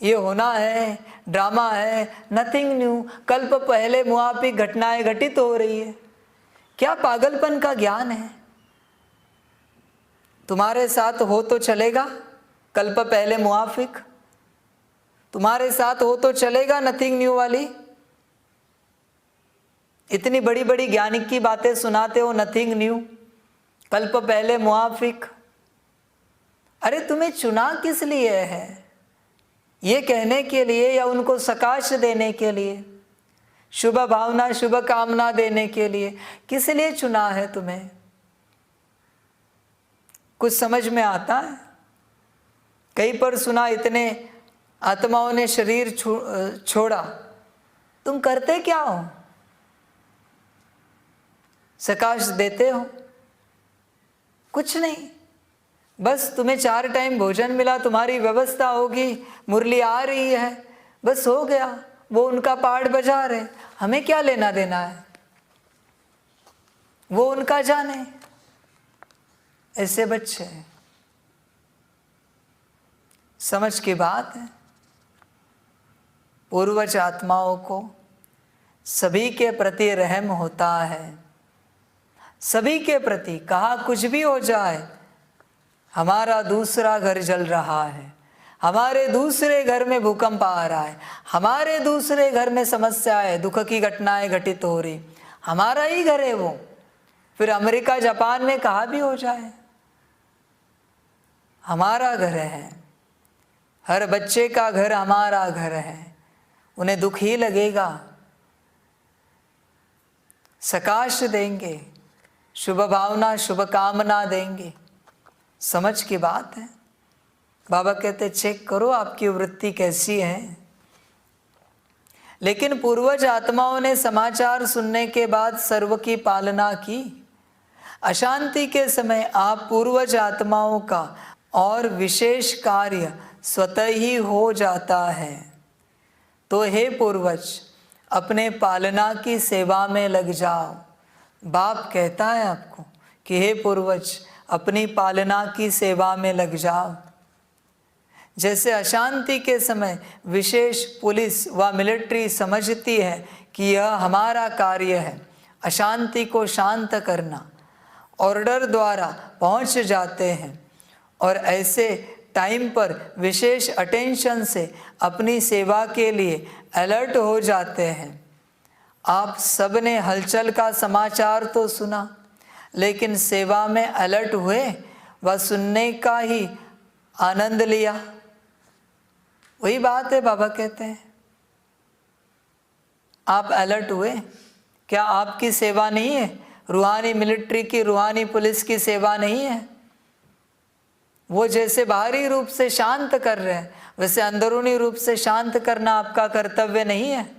ये होना है, ड्रामा है, नथिंग न्यू। कल्प पहले मुआफिक घटनाएं घटित हो रही है। क्या पागलपन का ज्ञान है? तुम्हारे साथ हो तो चलेगा कल्प पहले मुआफिक, तुम्हारे साथ हो तो चलेगा नथिंग न्यू वाली। इतनी बड़ी बड़ी ज्ञानिक की बातें सुनाते हो, नथिंग न्यू, कल्प पहले मुआफिक। अरे तुम्हें चुना किस लिए है? ये कहने के लिए या उनको सकाश देने के लिए, शुभ भावना शुभ कामना देने के लिए? किस लिए चुना है तुम्हें? कुछ समझ में आता है? कहीं पर सुना इतने आत्माओं ने शरीर छोड़ा, तुम करते क्या हो? सकाश देते हो? कुछ नहीं, बस तुम्हें 4 टाइम भोजन मिला, तुम्हारी व्यवस्था होगी, मुरली आ रही है, बस हो गया। वो उनका पाठ बजा रहे, हमें क्या लेना देना है, वो उनका जाने। ऐसे बच्चे, समझ की बात है। पूर्वज आत्माओं को सभी के प्रति रहम होता है, सभी के प्रति। कहा कुछ भी हो जाए, हमारा दूसरा घर जल रहा है, हमारे दूसरे घर में भूकंप आ रहा है, हमारे दूसरे घर में समस्या है, दुख की घटनाएं घटित हो रही, हमारा ही घर है वो। फिर अमेरिका जापान में कहाँ भी हो जाए, हमारा घर है, हर बच्चे का घर हमारा घर है, उन्हें दुख ही लगेगा। सकाश देंगे, शुभ भावना शुभ कामना देंगे। समझ की बात है। बाबा कहते चेक करो आपकी वृत्ति कैसी है। लेकिन पूर्वज आत्माओं ने समाचार सुनने के बाद सर्व की पालना की। अशांति के समय आप पूर्वज आत्माओं का और विशेष कार्य स्वतः ही हो जाता है। तो हे पूर्वज, अपने पालना की सेवा में लग जाओ। बाप कहता है आपको कि हे पूर्वज, अपनी पालना की सेवा में लग जाओ। जैसे अशांति के समय विशेष पुलिस व मिलिट्री समझती है कि यह हमारा कार्य है अशांति को शांत करना, ऑर्डर द्वारा पहुंच जाते हैं और ऐसे टाइम पर विशेष अटेंशन से अपनी सेवा के लिए अलर्ट हो जाते हैं। आप सबने हलचल का समाचार तो सुना, लेकिन सेवा में अलर्ट हुए व सुनने का ही आनंद लिया। वही बात है, बाबा कहते हैं आप अलर्ट हुए। क्या आपकी सेवा नहीं है? रूहानी मिलिट्री की, रूहानी पुलिस की सेवा नहीं है? वो जैसे बाहरी रूप से शांत कर रहे हैं, वैसे अंदरूनी रूप से शांत करना आपका कर्तव्य नहीं है?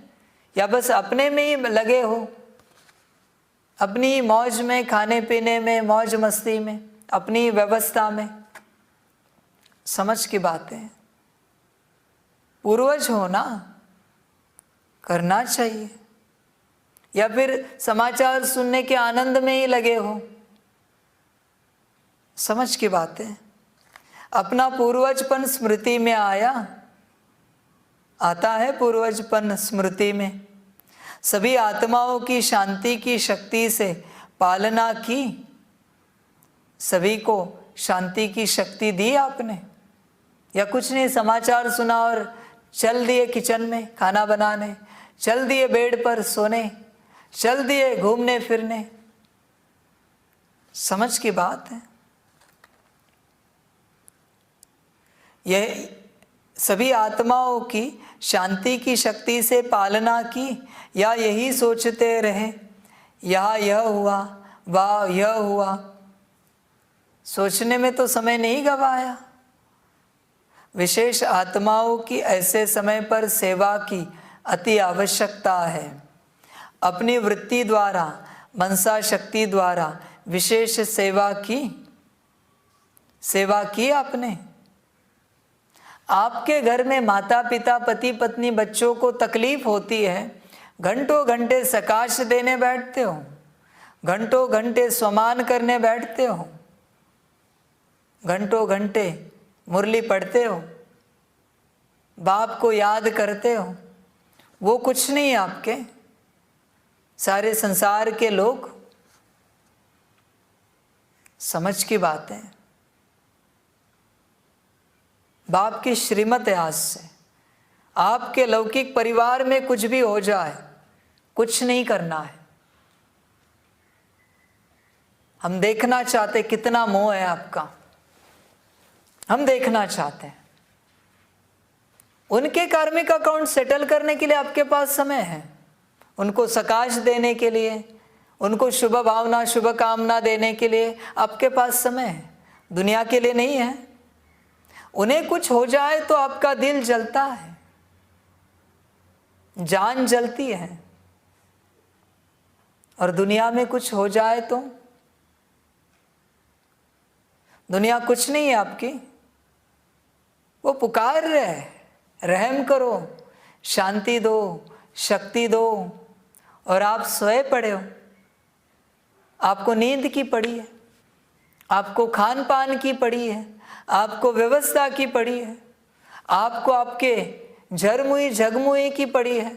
या बस अपने में ही लगे हो, अपनी मौज में, खाने पीने में, मौज मस्ती में, अपनी व्यवस्था में? समझ की बातें। पूर्वज हो ना, करना चाहिए। या फिर समाचार सुनने के आनंद में ही लगे हो? समझ की बातें। अपना पूर्वजपन स्मृति में आता है पूर्वजपन स्मृति में। सभी आत्माओं की शांति की शक्ति से पालना की। सभी को शांति की शक्ति दी आपने, या कुछ नहीं, समाचार सुना और चल दिए किचन में खाना बनाने, चल दिए बेड पर सोने, चल दिए घूमने फिरने? समझ की बात है। यह सभी आत्माओं की शांति की शक्ति से पालना की, या यही सोचते रहे यहाँ यह हुआ, वाह यह हुआ? सोचने में तो समय नहीं गवाया। विशेष आत्माओं की ऐसे समय पर सेवा की अति आवश्यकता है। अपनी वृत्ति द्वारा, मनसा शक्ति द्वारा विशेष सेवा की आपने। आपके घर में माता पिता, पति पत्नी, बच्चों को तकलीफ होती है, घंटों घंटे सकाश देने बैठते हो, घंटों घंटे स्वमान करने बैठते हो, घंटों घंटे मुरली पढ़ते हो, बाप को याद करते हो। वो कुछ नहीं, आपके सारे संसार के लोग। समझ की बात है। बाप की श्रीमत है। आज से आपके लौकिक परिवार में कुछ भी हो जाए, कुछ नहीं करना है। हम देखना चाहते कितना मोह है आपका, हम देखना चाहते हैं। उनके कार्मिक अकाउंट सेटल करने के लिए आपके पास समय है, उनको सकाश देने के लिए, उनको शुभ भावना शुभ कामना देने के लिए आपके पास समय है, दुनिया के लिए नहीं है। उन्हें कुछ हो जाए तो आपका दिल जलता है, जान जलती है, और दुनिया में कुछ हो जाए तो दुनिया कुछ नहीं है आपकी। वो पुकार रहे हैं, रहम करो, शांति दो, शक्ति दो, और आप सोए पड़े हो। आपको नींद की पड़ी है, आपको खान पान की पड़ी है, आपको व्यवस्था की पड़ी है, आपको आपके झरमुई झगमुई की पड़ी है,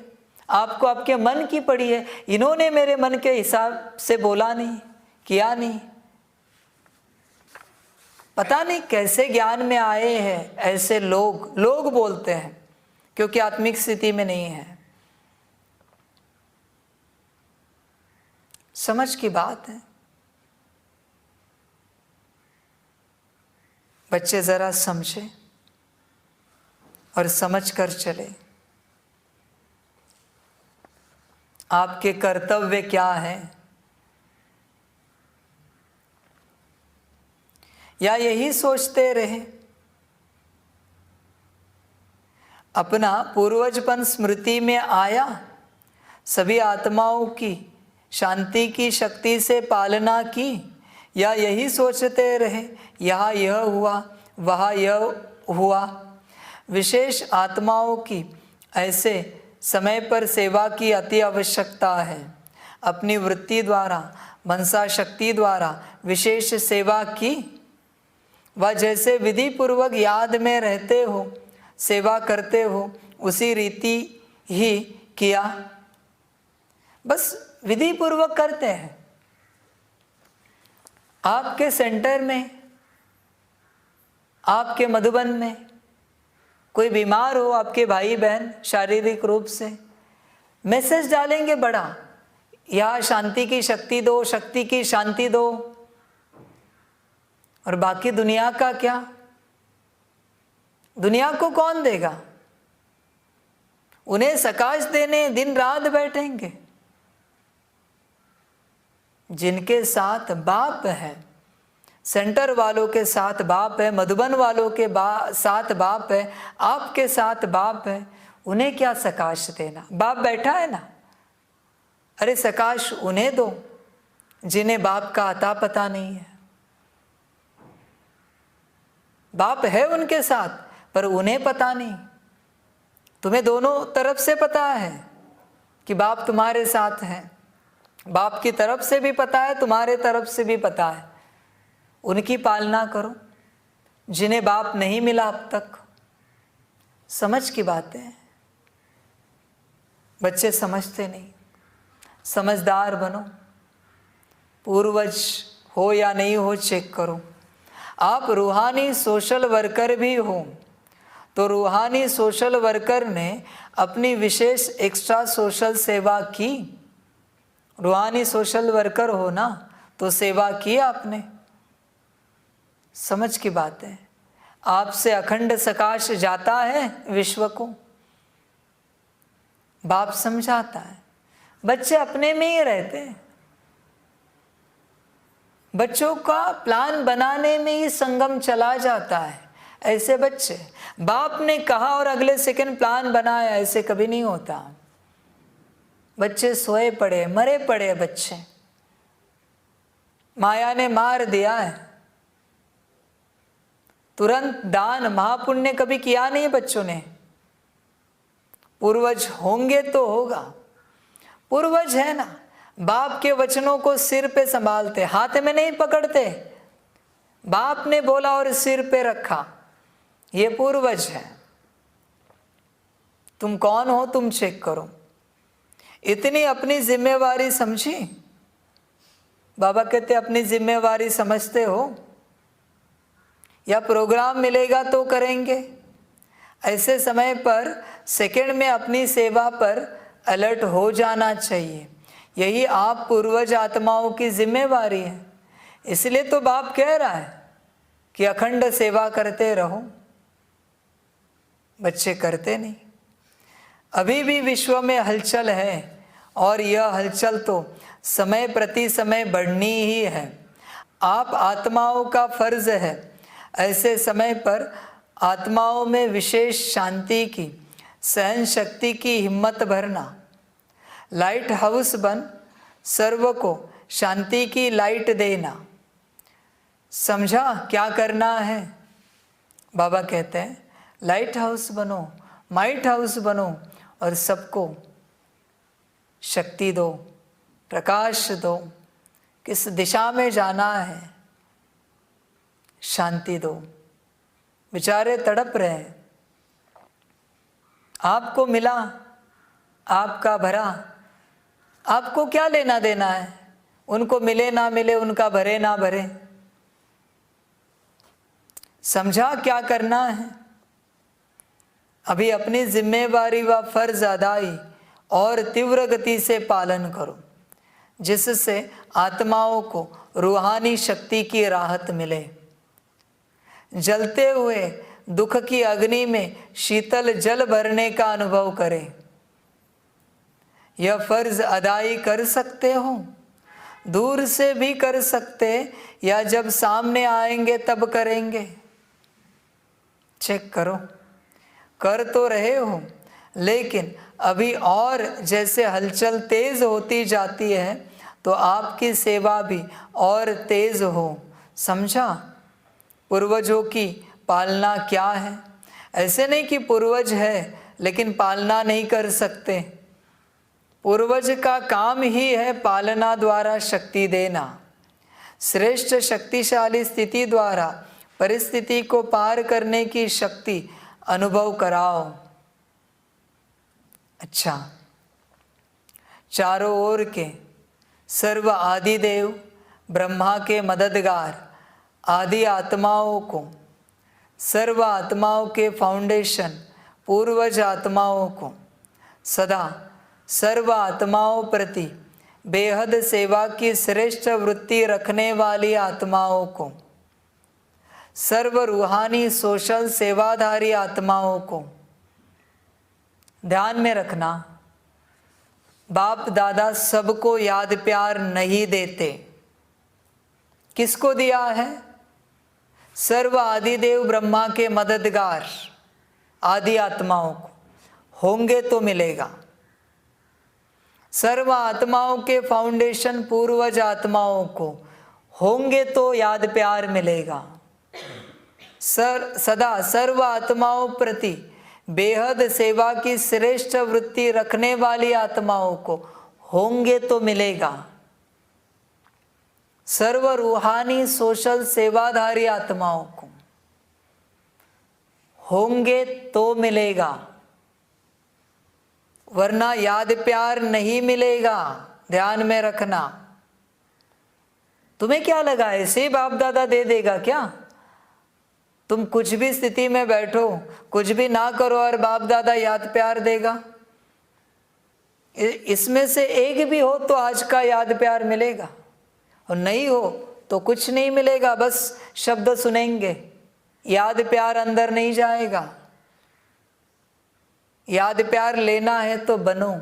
आपको आपके मन की पड़ी है। इन्होंने मेरे मन के हिसाब से बोला नहीं, किया नहीं। पता नहीं कैसे ज्ञान में आए हैं ऐसे लोग बोलते हैं, क्योंकि आत्मिक स्थिति में नहीं है। समझ की बात है। बच्चे ज़रा समझे और समझ कर चले। आपके कर्तव्य क्या है, या यही सोचते रहे? अपना पूर्वजपन स्मृति में आया, सभी आत्माओं की शांति की शक्ति से पालना की, या यही सोचते रहे यहाँ यह हुआ वहाँ यह हुआ? विशेष आत्माओं की ऐसे समय पर सेवा की अति आवश्यकता है। अपनी वृत्ति द्वारा, मनसा शक्ति द्वारा विशेष सेवा की, वह जैसे विधि पूर्वक याद में रहते हो, सेवा करते हो, उसी रीति ही किया। बस विधि पूर्वक करते हैं। आपके सेंटर में, आपके मधुबन में कोई बीमार हो, आपके भाई बहन शारीरिक रूप से, मैसेज डालेंगे बड़ा, या शांति की शक्ति दो, शक्ति की शांति दो। और बाकी दुनिया का क्या? दुनिया को कौन देगा? उन्हें सकाश देने दिन रात बैठेंगे। जिनके साथ बाप है, सेंटर वालों के साथ बाप है, मधुबन वालों के साथ बाप है, आपके साथ बाप है, उन्हें क्या सकाश देना? बाप बैठा है ना। अरे सकाश उन्हें दो जिन्हें बाप का अता पता नहीं है। बाप है उनके साथ, पर उन्हें पता नहीं। तुम्हें दोनों तरफ से पता है कि बाप तुम्हारे साथ है। बाप की तरफ से भी पता है, तुम्हारे तरफ से भी पता है। उनकी पालना करो जिन्हें बाप नहीं मिला अब तक। समझ की बातें हैं। बच्चे समझते नहीं। समझदार बनो। पूर्वज हो या नहीं हो चेक करो। आप रूहानी सोशल वर्कर भी हो तो रूहानी सोशल वर्कर ने अपनी विशेष एक्स्ट्रा सोशल सेवा की। रूहानी सोशल वर्कर हो ना तो सेवा की आपने। समझ की बात है। आपसे अखंड सकाश जाता है विश्व को। बाप समझाता है। बच्चे अपने में ही रहते हैं। बच्चों का प्लान बनाने में ही संगम चला जाता है। ऐसे बच्चे, बाप ने कहा और अगले सेकंड प्लान बनाया, ऐसे कभी नहीं होता। बच्चे सोए पड़े, मरे पड़े बच्चे, माया ने मार दिया है। तुरंत दान महापुण्य कभी किया नहीं बच्चों ने। पूर्वज होंगे तो होगा। पूर्वज है ना, बाप के वचनों को सिर पे संभालते, हाथ में नहीं पकड़ते। बाप ने बोला और सिर पे रखा, ये पूर्वज है। तुम कौन हो, तुम चेक करो। इतनी अपनी जिम्मेवारी समझी। बाबा कहते अपनी जिम्मेवारी समझते हो, या प्रोग्राम मिलेगा तो करेंगे। ऐसे समय पर सेकंड में अपनी सेवा पर अलर्ट हो जाना चाहिए। यही आप पूर्वज आत्माओं की जिम्मेवारी है। इसलिए तो बाप कह रहा है कि अखंड सेवा करते रहो। बच्चे करते नहीं। अभी भी विश्व में हलचल है और यह हलचल तो समय प्रति समय बढ़नी ही है। आप आत्माओं का फर्ज है ऐसे समय पर आत्माओं में विशेष शांति की, सहन शक्ति की हिम्मत भरना। लाइट हाउस बन सर्व को शांति की लाइट देना। समझा क्या करना है? बाबा कहते हैं लाइट हाउस बनो, माइट हाउस बनो और सबको शक्ति दो, प्रकाश दो। किस दिशा में जाना है, शांति दो। बेचारे तड़प रहे हैं। आपको मिला, आपका भरा, आपको क्या लेना देना है? उनको मिले ना मिले, उनका भरे ना भरे। समझा क्या करना है? अभी अपनी जिम्मेवारी व फर्ज अदाई और तीव्र गति से पालन करो, जिससे आत्माओं को रूहानी शक्ति की राहत मिले। जलते हुए दुख की अग्नि में शीतल जल भरने का अनुभव करें। यह फर्ज अदाई कर सकते हो, दूर से भी कर सकते या जब सामने आएंगे तब करेंगे। चेक करो, कर तो रहे हो, लेकिन अभी और जैसे हलचल तेज होती जाती है तो आपकी सेवा भी और तेज हो। समझा पूर्वजों की पालना क्या है? ऐसे नहीं कि पूर्वज है लेकिन पालना नहीं कर सकते। पूर्वज का काम ही है पालना द्वारा शक्ति देना। श्रेष्ठ शक्तिशाली स्थिति द्वारा परिस्थिति को पार करने की शक्ति अनुभव कराओ। अच्छा, चारों ओर के सर्व आदि देव ब्रह्मा के मददगार आदि आत्माओं को, सर्व आत्माओं के फाउंडेशन पूर्वज आत्माओं को, सदा सर्व आत्माओं प्रति बेहद सेवा की श्रेष्ठ वृत्ति रखने वाली आत्माओं को, सर्व रूहानी सोशल सेवाधारी आत्माओं को ध्यान में रखना। बाप दादा सबको याद प्यार नहीं देते। किसको दिया है? सर्व आदि देव ब्रह्मा के मददगार आदि आत्माओं को। होंगे तो मिलेगा। सर्व आत्माओं के फाउंडेशन पूर्वज आत्माओं को होंगे तो याद प्यार मिलेगा। सदा सर्व आत्माओं प्रति बेहद सेवा की श्रेष्ठ वृत्ति रखने वाली आत्माओं को होंगे तो मिलेगा। सर्व रूहानी सोशल सेवाधारी आत्माओं को होंगे तो मिलेगा, वरना याद प्यार नहीं मिलेगा। ध्यान में रखना। तुम्हें क्या लगा ऐसे ही बाप दादा दे देगा क्या? तुम कुछ भी स्थिति में बैठो, कुछ भी ना करो और बाप दादा याद प्यार देगा? इसमें से एक भी हो तो आज का याद प्यार मिलेगा, और नहीं हो तो कुछ नहीं मिलेगा। बस शब्द सुनेंगे, याद प्यार अंदर नहीं जाएगा। याद प्यार लेना है तो बनो।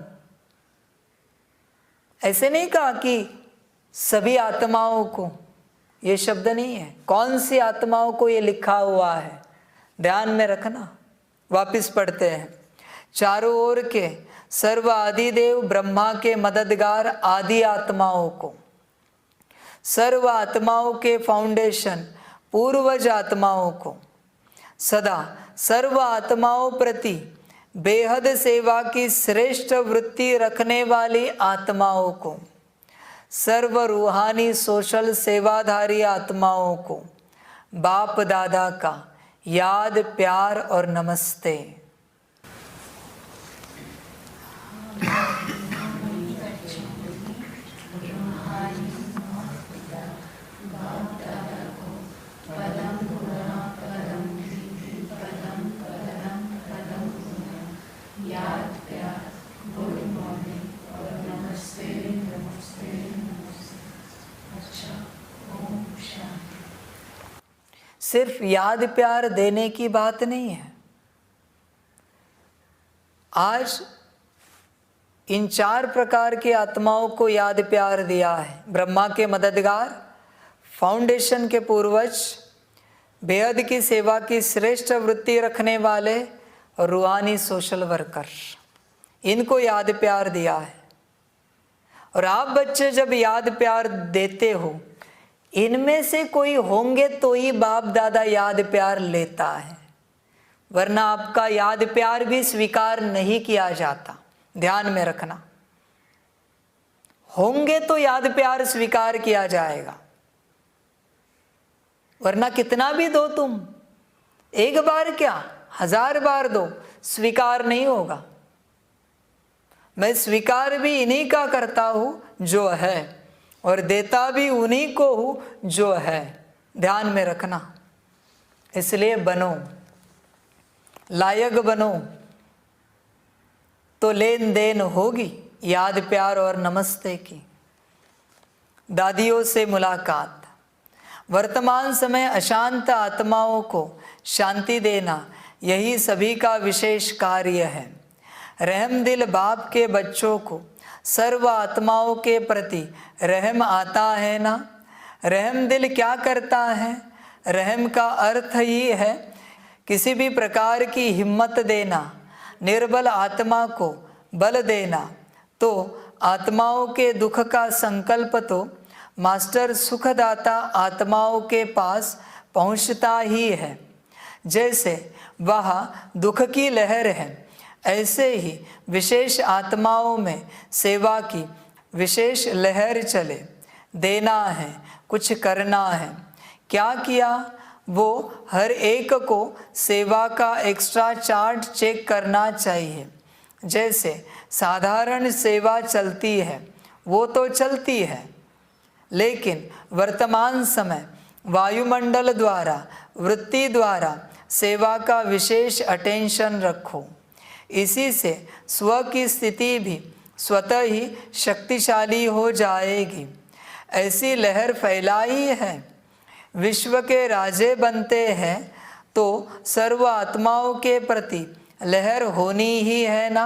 ऐसे नहीं कहा कि सभी आत्माओं को, ये शब्द नहीं है। कौन सी आत्माओं को ये लिखा हुआ है, ध्यान में रखना। वापिस पढ़ते हैं। चारों ओर के सर्व आदि देव ब्रह्मा के मददगार आदि आत्माओं को, सर्व आत्माओं के फाउंडेशन पूर्वज आत्माओं को, सदा सर्व आत्माओं प्रति बेहद सेवा की श्रेष्ठ वृत्ति रखने वाली आत्माओं को, सर्व रूहानी सोशल सेवाधारी आत्माओं को बाप दादा का याद प्यार और नमस्ते। सिर्फ याद प्यार देने की बात नहीं है। आज इन 4 प्रकार की आत्माओं को याद प्यार दिया है। ब्रह्मा के मददगार, फाउंडेशन के पूर्वज, बेहद की सेवा की श्रेष्ठ वृत्ति रखने वाले और रूहानी सोशल वर्कर, इनको याद प्यार दिया है। और आप बच्चे जब याद प्यार देते हो, इनमें से कोई होंगे तो ही बाप दादा याद प्यार लेता है, वरना आपका याद प्यार भी स्वीकार नहीं किया जाता। ध्यान में रखना। होंगे तो याद प्यार स्वीकार किया जाएगा, वरना कितना भी दो तुम, एक बार क्या 1000 बार दो, स्वीकार नहीं होगा। मैं स्वीकार भी इन्हीं का करता हूं जो है, और देता भी उन्हीं को हूं जो है। ध्यान में रखना। इसलिए बनो, लायक बनो तो लेन देन होगी याद प्यार और नमस्ते की। दादियों से मुलाकात, वर्तमान समय अशांत आत्माओं को शांति देना यही सभी का विशेष कार्य है। रहमदिल बाप के बच्चों को सर्व आत्माओं के प्रति रहम आता है ना। रहमदिल क्या करता है? रहम का अर्थ ही है किसी भी प्रकार की हिम्मत देना, निर्बल आत्मा को बल देना। तो आत्माओं के दुख का संकल्प तो मास्टर सुखदाता आत्माओं के पास पहुंचता ही है। जैसे वह दुख की लहर है, ऐसे ही विशेष आत्माओं में सेवा की विशेष लहर चले। देना है, कुछ करना है। क्या किया? वो हर एक को सेवा का एक्स्ट्रा चार्ट चेक करना चाहिए। जैसे साधारण सेवा चलती है वो तो चलती है, लेकिन वर्तमान समय वायुमंडल द्वारा, वृत्ति द्वारा सेवा का विशेष अटेंशन रखो। इसी से स्व की स्थिति भी स्वतः ही शक्तिशाली हो जाएगी। ऐसी लहर फैलाई है। विश्व के राजे बनते हैं तो सर्व आत्माओं के प्रति लहर होनी ही है ना।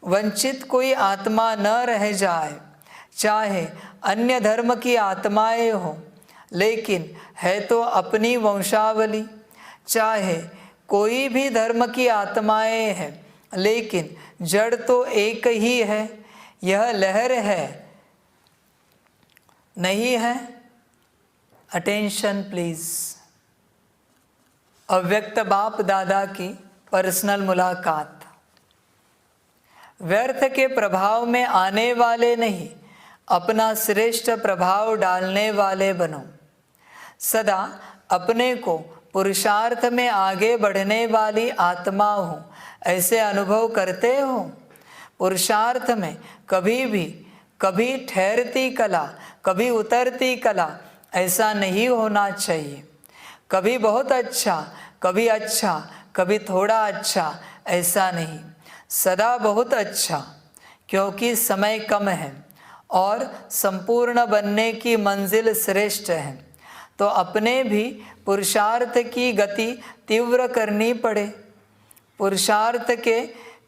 वंचित कोई आत्मा न रह जाए, चाहे अन्य धर्म की आत्माएं हो, लेकिन है तो अपनी वंशावली। चाहे कोई भी धर्म की आत्माएं हैं, लेकिन जड़ तो एक ही है। यह लहर है, नहीं है? Attention please. अव्यक्त बाप दादा की पर्सनल मुलाकात। व्यर्थ के प्रभाव में आने वाले नहीं, अपना श्रेष्ठ प्रभाव डालने वाले बनो। सदा अपने को पुरुषार्थ में आगे बढ़ने वाली आत्मा हो, ऐसे अनुभव करते हो। पुरुषार्थ में कभी ठहरती कला, कभी उतरती कला, ऐसा नहीं होना चाहिए। कभी बहुत अच्छा, कभी थोड़ा अच्छा, ऐसा नहीं। सदा बहुत अच्छा, क्योंकि समय कम है और संपूर्ण बनने की मंजिल श्रेष्ठ है। तो अपने भी पुरुषार्थ की गति तीव्र करनी पड़े। पुरुषार्थ के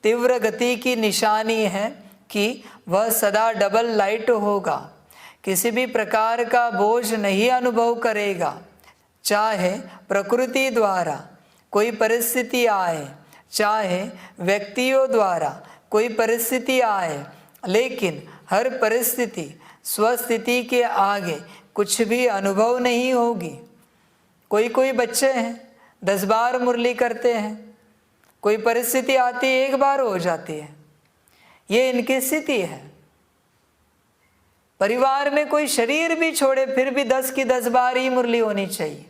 तीव्र गति की निशानी है कि वह सदा डबल लाइट होगा, किसी भी प्रकार का बोझ नहीं अनुभव करेगा। चाहे प्रकृति द्वारा कोई परिस्थिति आए, चाहे व्यक्तियों द्वारा कोई परिस्थिति आए, लेकिन हर परिस्थिति स्वस्थिति के आगे कुछ भी अनुभव नहीं होगी। कोई बच्चे हैं 10 बार मुरली करते हैं, कोई परिस्थिति आती है 1 बार हो जाती है। ये इनकी स्थिति है। परिवार में कोई शरीर भी छोड़े फिर भी 10 की 10 बार ही मुरली होनी चाहिए।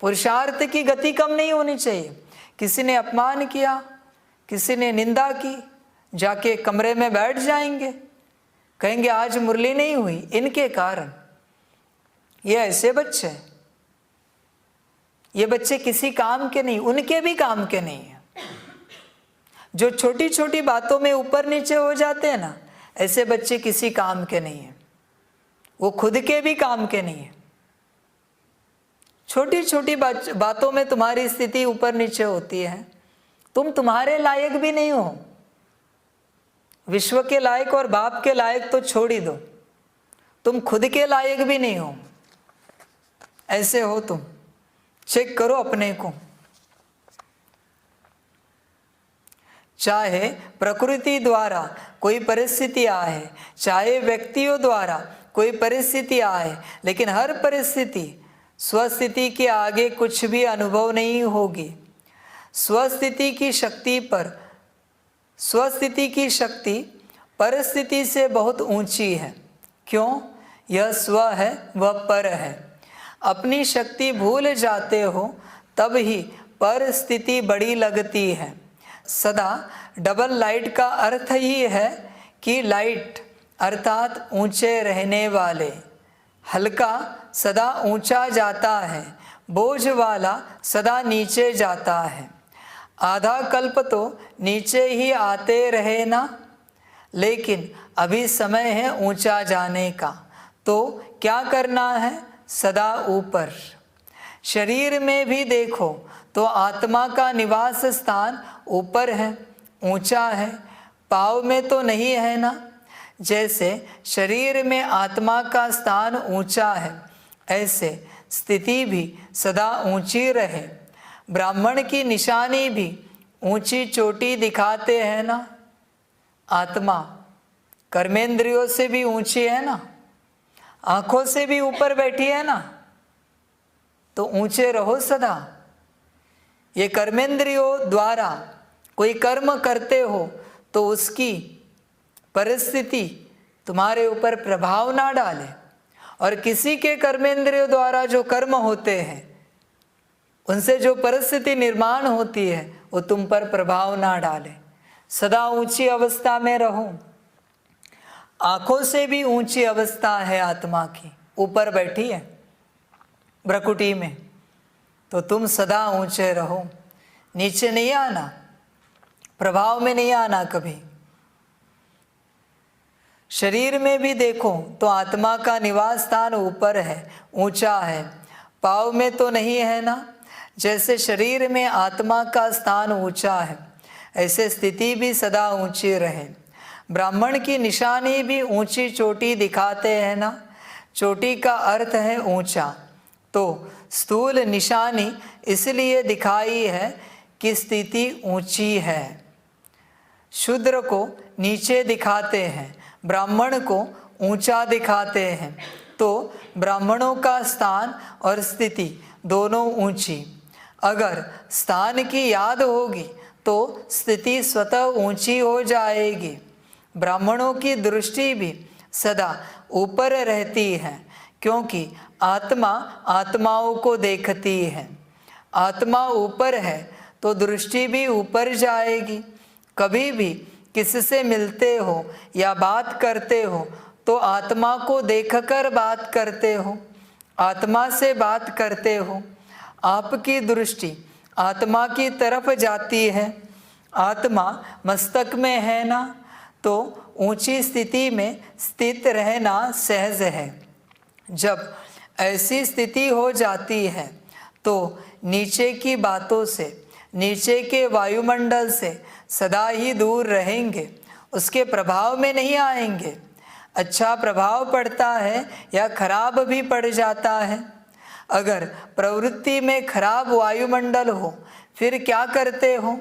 पुरुषार्थ की गति कम नहीं होनी चाहिए। किसी ने अपमान किया, किसी ने निंदा की, जाके कमरे में बैठ जाएंगे, कहेंगे आज मुरली नहीं हुई इनके कारण। ये ऐसे बच्चे, ये बच्चे किसी काम के नहीं, उनके भी काम के नहीं है। जो छोटी छोटी बातों में ऊपर नीचे हो जाते हैं ना, ऐसे बच्चे किसी काम के नहीं है। वो खुद के भी काम के नहीं है। छोटी छोटी बातों में तुम्हारी स्थिति ऊपर नीचे होती है, तुम तुम्हारे लायक भी नहीं हो। विश्व के लायक और बाप के लायक तो छोड़ ही दो, तुम खुद के लायक भी नहीं हो। ऐसे हो तुम, चेक करो अपने को। चाहे प्रकृति द्वारा कोई परिस्थिति आए, चाहे व्यक्तियों द्वारा कोई परिस्थिति आए, लेकिन हर परिस्थिति स्वस्थिति के आगे कुछ भी अनुभव नहीं होगी। स्वस्थिति की शक्ति परिस्थिति से बहुत ऊंची है। क्यों? यह स्व है, वह पर है। अपनी शक्ति भूल जाते हो तब ही परिस्थिति बड़ी लगती है। सदा डबल लाइट का अर्थ ही है कि लाइट अर्थात ऊंचे रहने वाले। हल्का सदा ऊंचा जाता है, बोझ वाला सदा नीचे जाता है। आधा कल्प तो नीचे ही आते रहे ना, लेकिन अभी समय है ऊंचा जाने का। तो क्या करना है? सदा ऊपर। शरीर में भी देखो तो आत्मा का निवास स्थान ऊपर है, ऊंचा है, पाँव में तो नहीं है ना। जैसे शरीर में आत्मा का स्थान ऊंचा है, ऐसे स्थिति भी सदा ऊंची रहे। ब्राह्मण की निशानी भी ऊंची चोटी दिखाते हैं ना। आत्मा कर्मेंद्रियों से भी ऊंची है ना, आंखों से भी ऊपर बैठी है ना, तो ऊंचे रहो सदा। ये कर्मेंद्रियों द्वारा कोई कर्म करते हो तो उसकी परिस्थिति तुम्हारे ऊपर प्रभाव ना डाले, और किसी के कर्मेंद्रियों द्वारा जो कर्म होते हैं उनसे जो परिस्थिति निर्माण होती है वो तुम पर प्रभाव ना डाले। सदा ऊंची अवस्था में रहो। आंखों से भी ऊंची अवस्था है आत्मा की, ऊपर बैठी है भ्रकुटी में, तो तुम सदा ऊंचे रहो, नीचे नहीं आना, प्रभाव में नहीं आना कभी। शरीर में भी देखो तो आत्मा का निवास स्थान ऊपर है, ऊंचा है, पाँव में तो नहीं है ना। जैसे शरीर में आत्मा का स्थान ऊंचा है, ऐसे स्थिति भी सदा ऊंची रहे। ब्राह्मण की निशानी भी ऊंची चोटी दिखाते हैं ना। चोटी का अर्थ है ऊंचा, तो स्थूल निशानी इसलिए दिखाई है कि स्थिति ऊंची है। शूद्र को नीचे दिखाते हैं, ब्राह्मण को ऊंचा दिखाते हैं, तो ब्राह्मणों का स्थान और स्थिति दोनों ऊंची। अगर स्थान की याद होगी तो स्थिति स्वतः ऊंची हो जाएगी। ब्राह्मणों की दृष्टि भी सदा ऊपर रहती है, क्योंकि आत्मा आत्माओं को देखती है। आत्मा ऊपर है तो दृष्टि भी ऊपर जाएगी। कभी भी किससे मिलते हो या बात करते हो तो आत्मा को देखकर बात करते हो, आत्मा से बात करते हो। आपकी दृष्टि आत्मा की तरफ जाती है। आत्मा मस्तक में है ना, तो ऊंची स्थिति में स्थित रहना सहज है। जब ऐसी स्थिति हो जाती है तो नीचे की बातों से, नीचे के वायुमंडल से सदा ही दूर रहेंगे, उसके प्रभाव में नहीं आएंगे। अच्छा प्रभाव पड़ता है या खराब भी पड़ जाता है। अगर प्रवृत्ति में खराब वायुमंडल हो फिर क्या करते हो?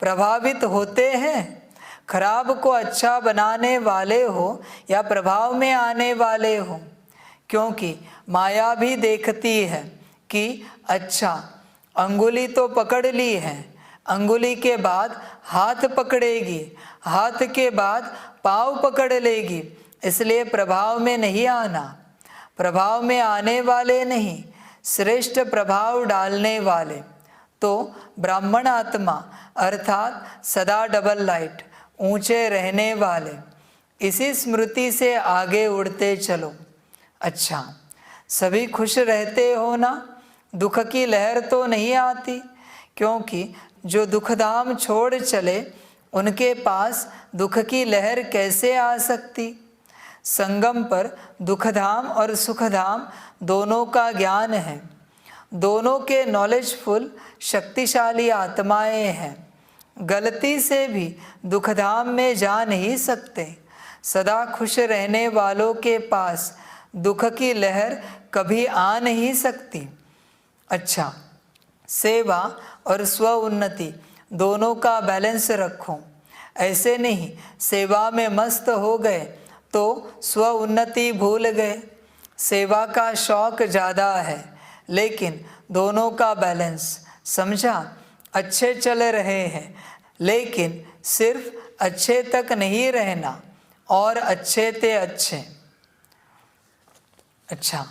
प्रभावित होते हैं। खराब को अच्छा बनाने वाले हो या प्रभाव में आने वाले हो, क्योंकि माया भी देखती है कि अच्छा अंगुली तो पकड़ ली है, अंगुली के बाद हाथ पकड़ेगी, हाथ के बाद पाँव पकड़ लेगी, इसलिए प्रभाव में नहीं आना। प्रभाव में आने वाले नहीं, श्रेष्ठ प्रभाव डालने वाले। तो ब्राह्मण आत्मा अर्थात सदा डबल लाइट, ऊंचे रहने वाले, इसी स्मृति से आगे उड़ते चलो। अच्छा, सभी खुश रहते हो ना? दुख की लहर तो नहीं आती, क्योंकि जो दुखधाम छोड़ चले उनके पास दुख की लहर कैसे आ सकती? संगम पर दुखधाम और सुखधाम दोनों का ज्ञान है। दोनों के नॉलेजफुल शक्तिशाली आत्माएं हैं। गलती से भी दुखधाम में जा नहीं सकते। सदा खुश रहने वालों के पास दुख की लहर कभी आ नहीं सकती। अच्छा, सेवा और स्व उन्नति दोनों का बैलेंस रखो। ऐसे नहीं सेवा में मस्त हो गए तो स्व उन्नति भूल गए। सेवा का शौक ज़्यादा है, लेकिन दोनों का बैलेंस समझा। अच्छे चल रहे हैं, लेकिन सिर्फ अच्छे तक नहीं रहना, और अच्छे ते अच्छे। अच्छा,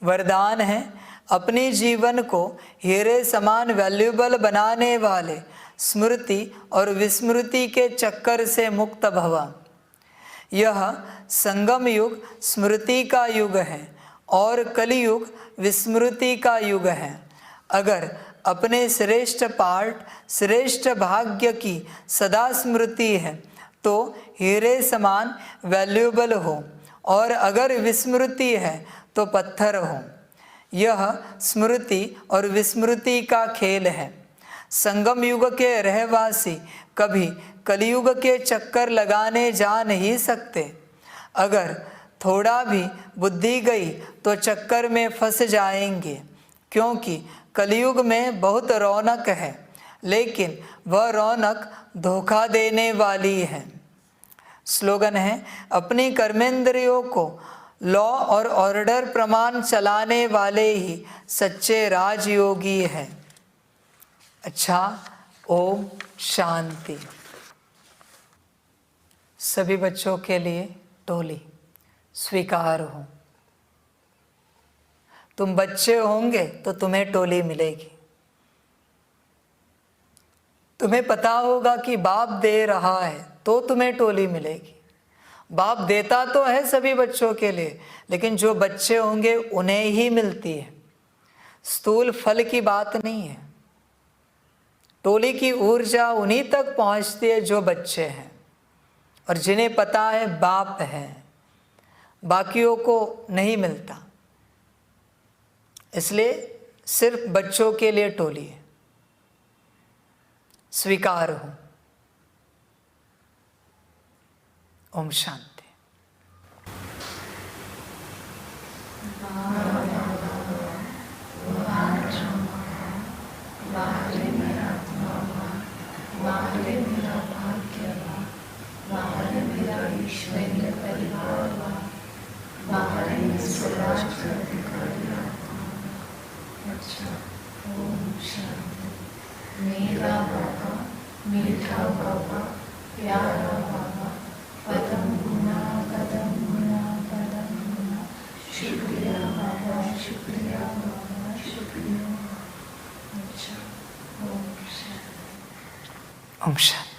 वरदान है अपने जीवन को हीरे समान वैल्यूएबल बनाने वाले स्मृति और विस्मृति के चक्कर से मुक्त भव। यह संगम युग स्मृति का युग है और कलियुग विस्मृति का युग है। अगर अपने श्रेष्ठ पार्ट, श्रेष्ठ भाग्य की सदा स्मृति है तो हीरे समान वैल्यूएबल हो और अगर विस्मृति है तो पत्थर हो। यह स्मृति और विस्मृति का खेल है। संगम युग के रहवासी कभी कलयुग के चक्कर लगाने जा नहीं सकते। अगर थोड़ा भी बुद्धि गई तो चक्कर में फंस जाएंगे, क्योंकि कलयुग में बहुत रौनक है, लेकिन वह रौनक धोखा देने वाली है। स्लोगन है, अपनी कर्मेंद्रियों को लॉ और ऑर्डर प्रमाण चलाने वाले ही सच्चे राजयोगी हैं। अच्छा, ओम शांति। सभी बच्चों के लिए टोली स्वीकार हो। तुम बच्चे होंगे तो तुम्हें टोली मिलेगी। तुम्हें पता होगा कि बाप दे रहा है तो तुम्हें टोली मिलेगी। बाप देता तो है सभी बच्चों के लिए, लेकिन जो बच्चे होंगे उन्हें ही मिलती है। स्थूल फल की बात नहीं है। टोली की ऊर्जा उन्हीं तक पहुंचती है जो बच्चे हैं और जिन्हें पता है बाप है, बाकियों को नहीं मिलता। इसलिए सिर्फ बच्चों के लिए टोली है। स्वीकार हो। ओम शांति। मेरा बाबा, मीठा बाबा, प्यारा बाबा, कदम गुना कदम गुना कदम गुना, शुक्रिया बाबा, शुक्रिया बाबा, शुक्रिया। अच्छा, ओम शांति। ओम शांति।